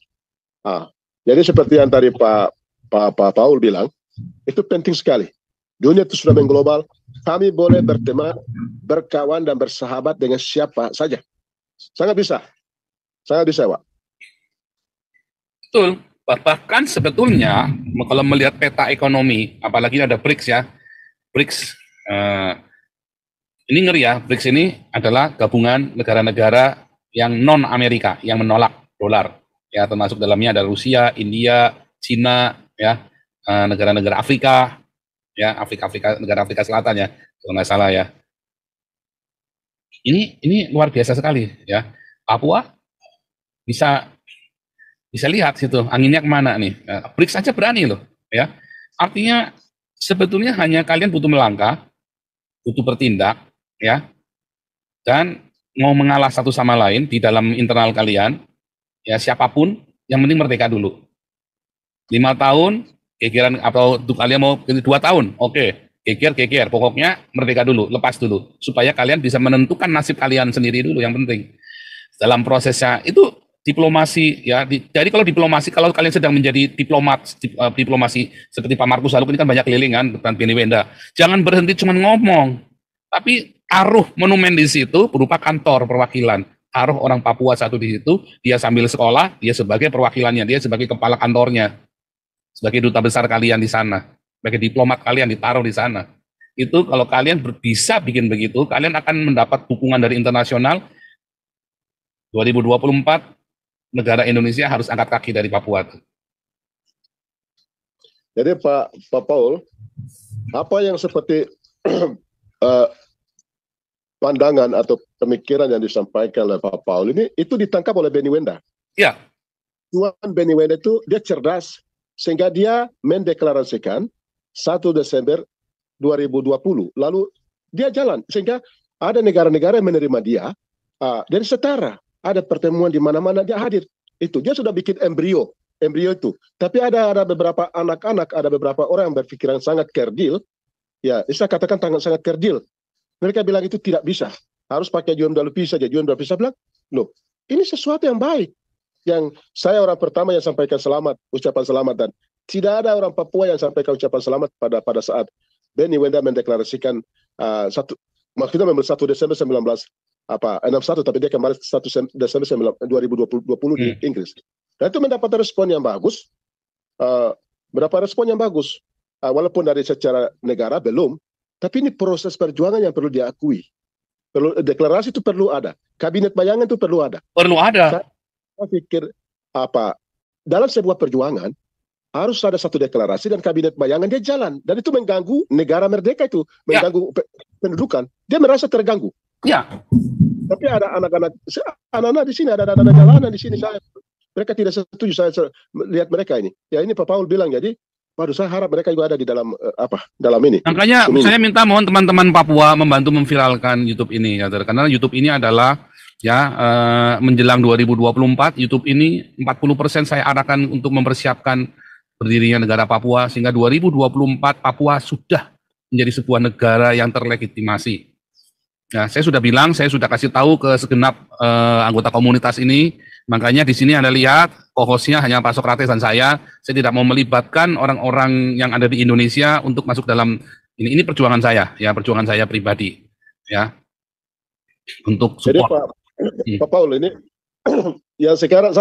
Jadi seperti yang tadi Pak Paul bilang, itu penting sekali. Dunia itu sudah mengglobal. Kami boleh berteman, berkawan dan bersahabat dengan siapa saja. Sangat bisa, Pak. Betul. Bahkan sebetulnya kalau melihat peta ekonomi, apalagi ada BRICS ya, BRICS ini ngeri ya. BRICS ini adalah gabungan negara-negara yang non Amerika, yang menolak dolar. Ya, termasuk dalamnya ada Rusia, India, Cina, ya, negara-negara Afrika, ya, negara Afrika Selatan ya, kalau nggak salah ya. Ini luar biasa sekali ya. Papua bisa lihat situ anginnya kemana nih. BRICS saja berani loh, ya. Artinya sebetulnya hanya kalian butuh melangkah, butuh bertindak, ya, dan mau mengalah satu sama lain di dalam internal kalian, ya siapapun, yang penting merdeka dulu. 5 tahun, kekiran atau kalian mau 2 tahun, oke. Kekir, pokoknya merdeka dulu, lepas dulu, supaya kalian bisa menentukan nasib kalian sendiri dulu, yang penting. Dalam prosesnya, itu diplomasi, ya. Jadi kalau kalian sedang menjadi diplomasi, seperti Pak Markus Haluk ini kan banyak keliling kan, dan Benny Wenda, jangan berhenti cuma ngomong, tapi taruh monumen di situ berupa kantor perwakilan, taruh orang Papua satu di situ, dia sambil sekolah, dia sebagai perwakilannya, dia sebagai kepala kantornya, sebagai duta besar kalian di sana, sebagai diplomat kalian ditaruh di sana. Itu kalau kalian bisa bikin begitu, kalian akan mendapat dukungan dari internasional. 2024 negara Indonesia harus angkat kaki dari Papua. Jadi Pak Paul, apa yang seperti pandangan atau pemikiran yang disampaikan oleh Pak Paul ini, itu ditangkap oleh Benny Wenda. Ya. Tuan Benny Wenda itu dia cerdas, sehingga dia mendeklarasikan 1 Desember 2020. Lalu dia jalan, sehingga ada negara-negara yang menerima dia, dan setara. Ada pertemuan di mana-mana dia hadir. Itu dia sudah bikin embrio itu. Tapi ada beberapa anak-anak, ada beberapa orang yang berpikiran sangat kerdil. Ya, saya katakan sangat kerdil. Mereka bilang itu tidak bisa. Harus pakai UMWP saja. UMWP saya bilang, loh, ini sesuatu yang baik. Yang saya orang pertama yang sampaikan ucapan selamat, dan tidak ada orang Papua yang sampaikan ucapan selamat pada saat Benny Wenda mendeklarasikan maksudnya 1 Desember 61, tapi dia kemarin 1 Desember 2020 di Inggris. Dan itu mendapat respon yang bagus. Walaupun dari secara negara belum, tapi ini proses perjuangan yang perlu diakui. Deklarasi itu perlu ada. Kabinet bayangan itu perlu ada. Saya pikir dalam sebuah perjuangan harus ada satu deklarasi dan kabinet bayangan dia jalan, dan itu mengganggu negara merdeka, itu mengganggu pendudukan. Dia merasa terganggu. Ya. Tapi ada anak-anak di sini, ada anak-anak jalanan di sini, mereka tidak setuju. Saya lihat mereka ini. Ya, ini Pak Paul bilang, jadi waduh, saya harap mereka juga ada di dalam dalam ini. Makanya saya minta mohon teman-teman Papua membantu memviralkan YouTube ini, ya, karena YouTube ini adalah menjelang 2024, YouTube ini 40% saya arahkan untuk mempersiapkan berdirinya negara Papua, sehingga 2024 Papua sudah menjadi sebuah negara yang terlegitimasi. Nah, saya sudah bilang, saya sudah kasih tahu ke segenap anggota komunitas ini. Makanya di sini Anda lihat, co-hostnya hanya Pak Sokrates dan saya. Saya tidak mau melibatkan orang-orang yang ada di Indonesia untuk masuk dalam ini. Ini perjuangan saya, ya perjuangan saya pribadi, ya untuk Jadi support. Pak Paul ini yang sekarang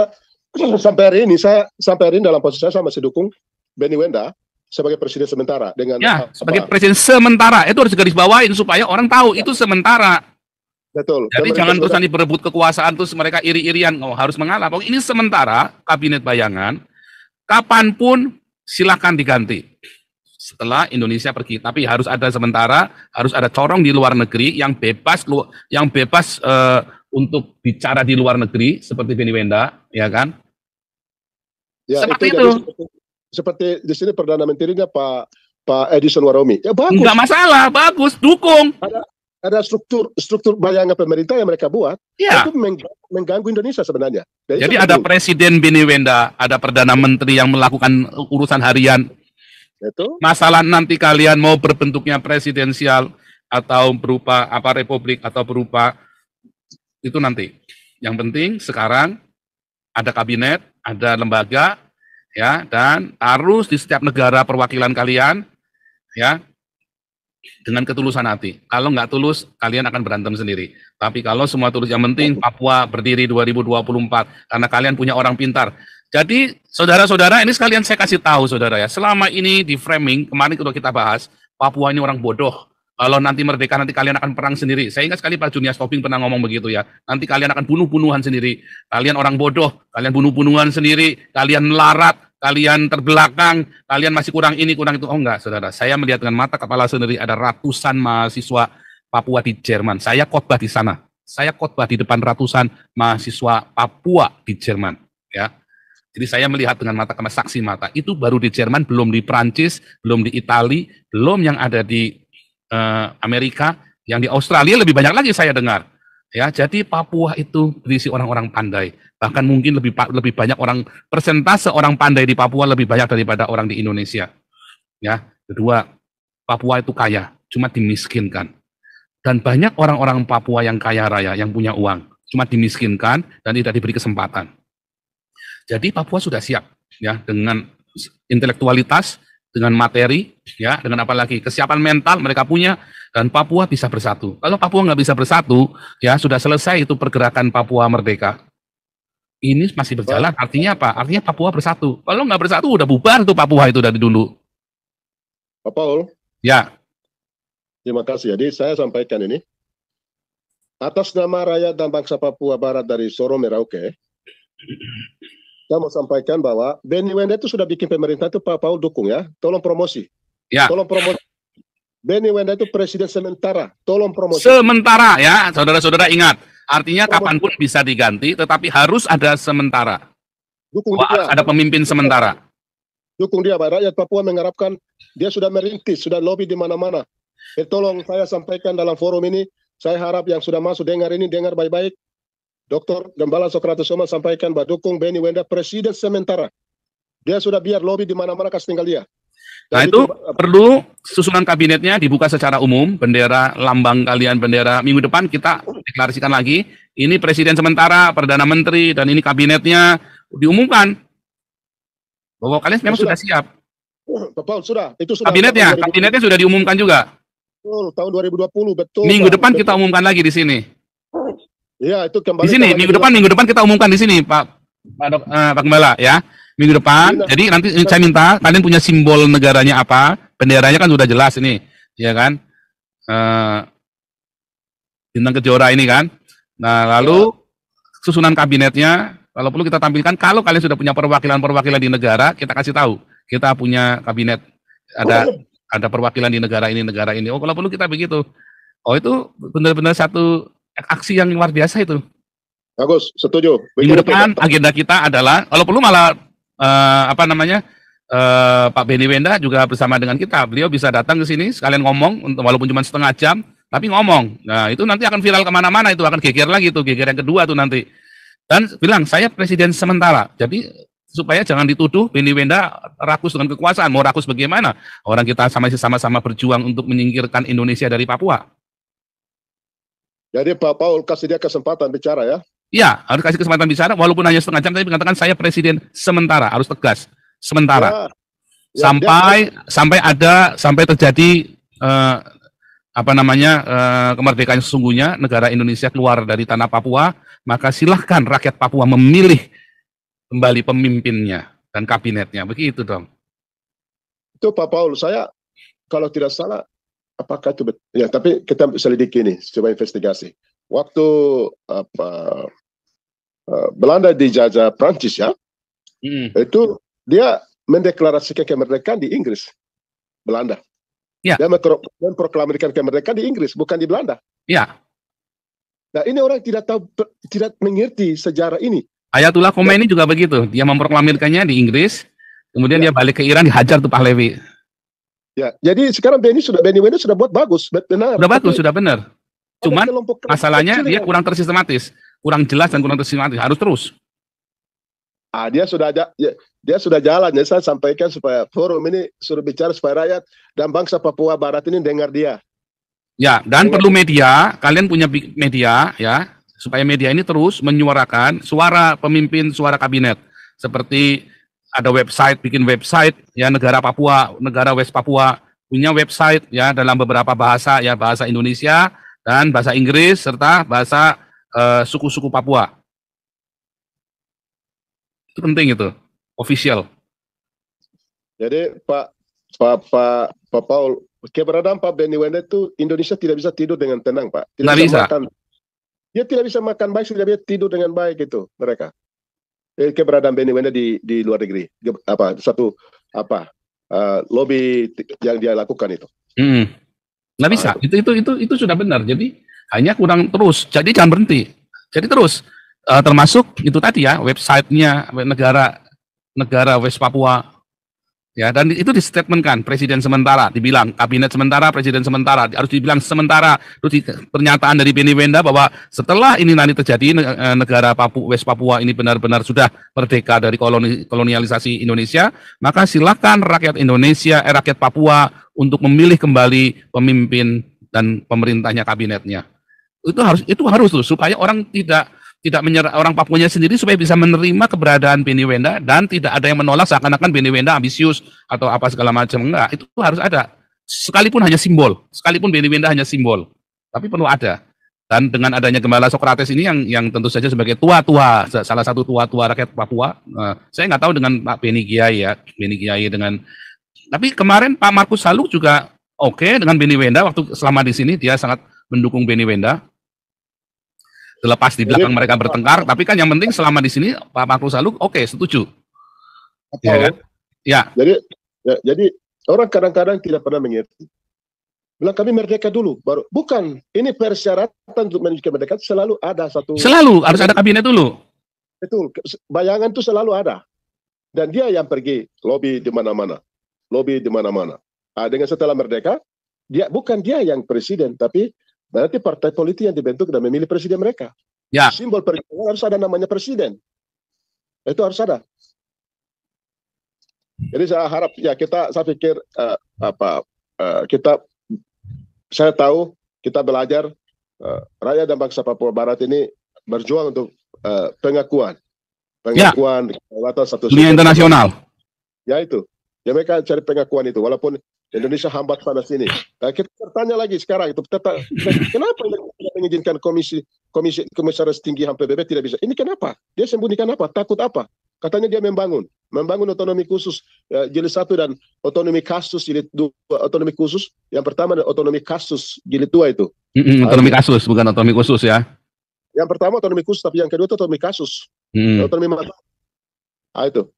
sampai hari ini dalam posisi saya masih dukung Benny Wenda sebagai presiden sementara dengan Ya, sebagai presiden sementara itu harus digarisbawahin supaya orang tahu itu sementara. Betul. Jadi jangan terus nanti berebut kekuasaan terus mereka iri-irian harus mengalah. Pokoknya ini sementara kabinet bayangan. Kapanpun silakan diganti setelah Indonesia pergi. Tapi harus ada sementara, harus ada corong di luar negeri yang bebas untuk bicara di luar negeri seperti Benny Wenda, ya kan? Ya, seperti itu. Seperti di sini Perdana Menterinya Pak Edison Waromi. Ya bagus. Enggak masalah, bagus, dukung. Ada struktur bayangan pemerintah yang mereka buat, ya. Itu mengganggu Indonesia sebenarnya. Jadi ada Presiden Benny Wenda, ada Perdana Menteri yang melakukan urusan harian. Itu. Masalah nanti kalian mau berbentuknya presidensial atau berupa apa republik atau berupa itu nanti. Yang penting sekarang ada kabinet, ada lembaga, ya, dan harus di setiap negara perwakilan kalian, ya, dengan ketulusan hati. Kalau nggak tulus, kalian akan berantem sendiri. Tapi kalau semua tulus, yang penting Papua berdiri 2024, karena kalian punya orang pintar. Jadi, saudara-saudara, ini sekalian saya kasih tahu, saudara ya, selama ini di framing, kemarin kalau kita bahas, Papua ini orang bodoh. Kalau nanti merdeka, nanti kalian akan perang sendiri. Saya ingat sekali Pak Junias Toping pernah ngomong begitu ya. Nanti kalian akan bunuh-bunuhan sendiri. Kalian orang bodoh, kalian bunuh-bunuhan sendiri, kalian melarat, kalian terbelakang, kalian masih kurang ini, kurang itu. Oh enggak, saudara. Saya melihat dengan mata kepala sendiri ada ratusan mahasiswa Papua di Jerman. Saya khotbah di sana. Saya khotbah di depan ratusan mahasiswa Papua di Jerman. Ya. Jadi saya melihat dengan mata kepala saksi mata. Itu baru di Jerman, belum di Prancis, belum di Itali, belum yang ada di Amerika, yang di Australia lebih banyak lagi saya dengar. Ya, jadi Papua itu berisi orang-orang pandai. Bahkan mungkin lebih banyak orang, persentase orang pandai di Papua lebih banyak daripada orang di Indonesia. Ya, kedua, Papua itu kaya, cuma dimiskinkan. Dan banyak orang-orang Papua yang kaya raya, yang punya uang, cuma dimiskinkan dan tidak diberi kesempatan. Jadi Papua sudah siap, ya, dengan intelektualitas, dengan materi, ya, dengan apalagi kesiapan mental mereka punya, dan Papua bisa bersatu. Kalau Papua nggak bisa bersatu, ya sudah selesai itu pergerakan Papua merdeka. Ini masih berjalan, artinya apa? Artinya Papua bersatu. Kalau nggak bersatu, udah bubar tuh Papua itu dari dulu. Pak Paul? Ya. Terima kasih. Jadi saya sampaikan ini, atas nama rakyat dan bangsa Papua Barat dari Sorong Merauke, saya mau sampaikan bahwa Benny Wenda itu sudah bikin pemerintah itu Pak Paul dukung ya. Tolong promosi. Ya. Tolong promosi. Benny Wenda itu presiden sementara. Tolong promosi. Sementara ya, saudara-saudara ingat. Artinya kapanpun bisa diganti, tetapi harus ada sementara. Dukung dia. Ada pemimpin sementara. Dukung dia, Pak. Rakyat Papua mengharapkan, dia sudah merintis, sudah lobby di mana-mana. Tolong saya sampaikan dalam forum ini, saya harap yang sudah masuk dengar ini, dengar baik-baik. Dr. Gembala Sokrates Oman sampaikan bahwa dukung Benny Wenda presiden sementara. Dia sudah biar lobby di mana-mana kasih tinggal dia. Nah itu perlu susunan kabinetnya dibuka secara umum, bendera, lambang kalian, bendera. Minggu depan kita deklarasikan lagi, ini presiden sementara, Perdana Menteri, dan ini kabinetnya diumumkan. Bahwa kalian memang sudah siap. Betul, sudah. Itu sudah. Kabinetnya sudah diumumkan juga. Betul, tahun 2020, betul. Minggu depan kita umumkan lagi di sini. Iya, itu kembali. Di sini, minggu depan kita umumkan di sini, Pak Gembala, ya. Minggu depan, jadi nanti saya minta kalian punya simbol negaranya apa, benderanya kan sudah jelas ini, ya kan, bintang kejora ini kan. Nah lalu susunan kabinetnya, kalau perlu kita tampilkan, kalau kalian sudah punya perwakilan di negara, kita kasih tahu, kita punya kabinet, ada perwakilan di negara ini. Oh kalau perlu kita begitu. Oh itu benar-benar satu aksi yang luar biasa itu. Bagus, setuju. Minggu depan agenda kita adalah, kalau perlu malah Pak Benny Wenda juga bersama dengan kita. Beliau bisa datang ke sini sekalian ngomong, walaupun cuma setengah jam, tapi ngomong. Nah itu nanti akan viral kemana-mana, itu akan geger lagi tuh, geger yang kedua tuh nanti. Dan bilang saya presiden sementara. Jadi supaya jangan dituduh Benny Wenda rakus dengan kekuasaan. Mau rakus bagaimana? Orang kita sama-sama berjuang untuk menyingkirkan Indonesia dari Papua. Jadi Pak Paul kasih dia kesempatan bicara ya. Iya, harus kasih kesempatan bicara, walaupun hanya setengah jam, tapi mengatakan saya presiden sementara, harus tegas, sementara. Ya, Sampai terjadi kemerdekaan sesungguhnya, negara Indonesia keluar dari tanah Papua, maka silahkan rakyat Papua memilih kembali pemimpinnya dan kabinetnya, begitu dong. Itu Pak Paul, saya kalau tidak salah, apakah itu betul? Ya, tapi kita selidiki ini, coba investigasi. Waktu Belanda dijajah Prancis ya, itu dia mendeklarasikan kemerdekaan di Inggris, Belanda. Ya. Dia memproklamirkan kemerdekaan di Inggris, bukan di Belanda. Ya. Nah ini orang tidak tahu, tidak mengerti sejarah ini. Ayatullah Khomeini juga begitu, dia memproklamirkannya di Inggris, kemudian dia balik ke Iran, dihajar tuh Pahlavi. Ya, jadi sekarang Benny Wenda sudah buat bagus, benar. Sudah bagus, sudah benar. Cuman masalahnya dia kurang tersistematis, kurang jelas dan kurang tersistematis. Harus terus. Dia sudah jalan. Ya, saya sampaikan supaya forum ini suruh bicara supaya rakyat dan bangsa Papua Barat ini dengar dia. Ya, dan perlu media. Kalian punya media, ya, supaya media ini terus menyuarakan suara pemimpin, suara kabinet. Seperti ada website, bikin website, ya, Negara Papua, Negara West Papua punya website, ya, dalam beberapa bahasa, ya, bahasa Indonesia dan bahasa Inggris serta bahasa suku-suku Papua. Itu penting itu, official. Jadi Pak Paul, keberadaan Pak Benny Wenda itu Indonesia tidak bisa tidur dengan tenang, Pak. Tidak bisa. Dia tidak bisa makan baik, tidak bisa tidur dengan baik itu mereka. Keberadaan Benny Wenda di luar negeri, lobby yang dia lakukan itu. Nggak bisa. Itu sudah benar. Jadi hanya kurang terus. Jadi jangan berhenti. Jadi terus. Termasuk itu tadi ya, websitenya negara West Papua. Ya, dan itu distatementkan presiden sementara, dibilang kabinet sementara, presiden sementara, harus dibilang sementara. Terus pernyataan dari Benny Wenda bahwa setelah ini nanti terjadi negara West Papua ini benar-benar sudah merdeka dari kolonialisasi Indonesia, maka silakan rakyat Indonesia, rakyat Papua untuk memilih kembali pemimpin dan pemerintahnya, kabinetnya. Itu harus tuh, supaya orang tidak menyerah, orang Papuanya sendiri supaya bisa menerima keberadaan Benny Wenda dan tidak ada yang menolak seakan-akan Benny Wenda ambisius atau apa segala macam. Enggak, itu harus ada. Sekalipun hanya simbol, sekalipun Benny Wenda hanya simbol, tapi perlu ada. Dan dengan adanya Gembala Sokrates ini yang tentu saja sebagai salah satu tua-tua rakyat Papua, saya nggak tahu dengan Pak Benny Kiai dengan, tapi kemarin Pak Markus Saluk juga oke dengan Benny Wenda waktu selama di sini, dia sangat mendukung Benny Wenda. Terlepas di belakang mereka bertengkar, tapi kan yang penting selama di sini Pak Markus Saluk oke, setuju. Ya kan? Ya. Jadi orang kadang-kadang tidak pernah mengerti. Bilang kami merdeka dulu, baru bukan. Ini persyaratan untuk menuju kemerdekaan selalu ada satu. Selalu harus ada kabinet dulu. Betul, bayangan itu selalu ada. Dan dia yang pergi lobby di mana-mana, Dengan setelah merdeka, bukan dia yang presiden, tapi berarti partai politik yang dibentuk dan memilih presiden mereka. Ya. Simbol perjuangan harus ada namanya presiden. Itu harus ada. Jadi saya harap ya saya pikir saya tahu kita belajar rakyat dan bangsa Papua Barat ini berjuang untuk pengakuan satu dunia internasional. Ya itu. Ya mereka cari pengakuan itu walaupun Indonesia hambat sana sini. Nah, kita bertanya lagi sekarang itu kenapa tidak mengizinkan komisaris tinggi HAM PBB tidak bisa? Ini kenapa? Dia sembunyikan apa? Takut apa? Katanya dia membangun otonomi khusus jilid 1 dan otonomi kasus jilid 2. Otonomi khusus yang pertama dan otonomi kasus jilid 2 itu. Otonomi kasus bukan otonomi khusus ya. Yang pertama otonomi khusus, tapi yang kedua itu otonomi kasus. Otonomi mata. Itu.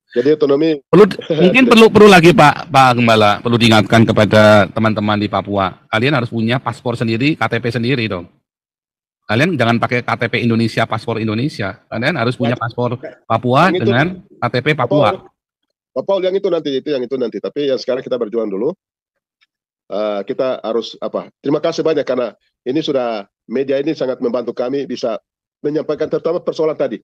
Jadi otonomi mungkin perlu lagi Pak Gembala, perlu diingatkan kepada teman-teman di Papua. Kalian harus punya paspor sendiri, KTP sendiri dong. Kalian jangan pakai KTP Indonesia, paspor Indonesia. Kalian harus punya paspor Papua dengan KTP Papua. Pak Paul yang itu nanti, Tapi yang sekarang kita berjuang dulu. Kita harus Terima kasih banyak karena ini sudah media ini sangat membantu kami bisa menyampaikan terutama persoalan tadi.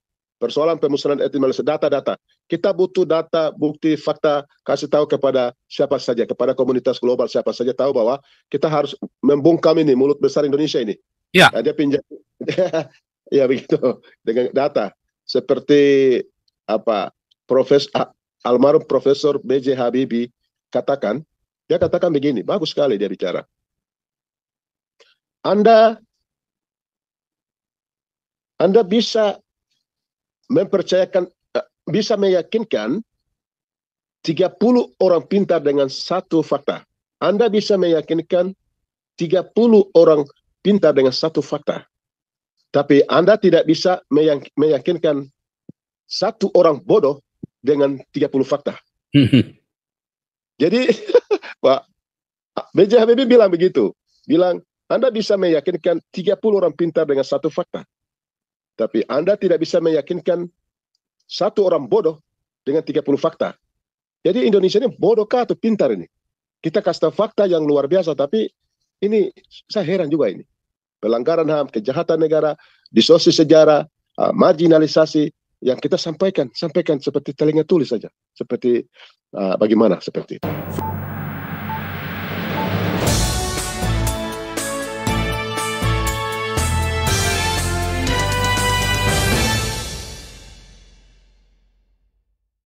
persoalan pemusnahan etnis Malaysia, data-data. Kita butuh data, bukti, fakta, kasih tahu kepada siapa saja, kepada komunitas global siapa saja tahu bahwa kita harus membungkam ini, mulut besar Indonesia ini. Ya. Nah, dia pinjam, ya begitu, dengan data. Seperti apa, almarhum Profesor B.J. Habibie katakan, dia katakan begini, bagus sekali dia bicara. Anda bisa mempercayakan, bisa meyakinkan 30 orang pintar dengan satu fakta. Anda bisa meyakinkan 30 orang pintar dengan satu fakta. Tapi Anda tidak bisa meyakinkan satu orang bodoh dengan 30 fakta. Jadi, Pak B.J. Habibie bilang begitu. Bilang, Anda bisa meyakinkan 30 orang pintar dengan satu fakta. Tapi Anda tidak bisa meyakinkan satu orang bodoh dengan 30 fakta. Jadi Indonesia ini bodohkah atau pintar ini? Kita kasih tahu fakta yang luar biasa, tapi ini saya heran juga ini. Pelanggaran HAM, kejahatan negara, distorsi sejarah, marginalisasi, yang kita sampaikan seperti telinga tulis saja. Seperti bagaimana seperti itu.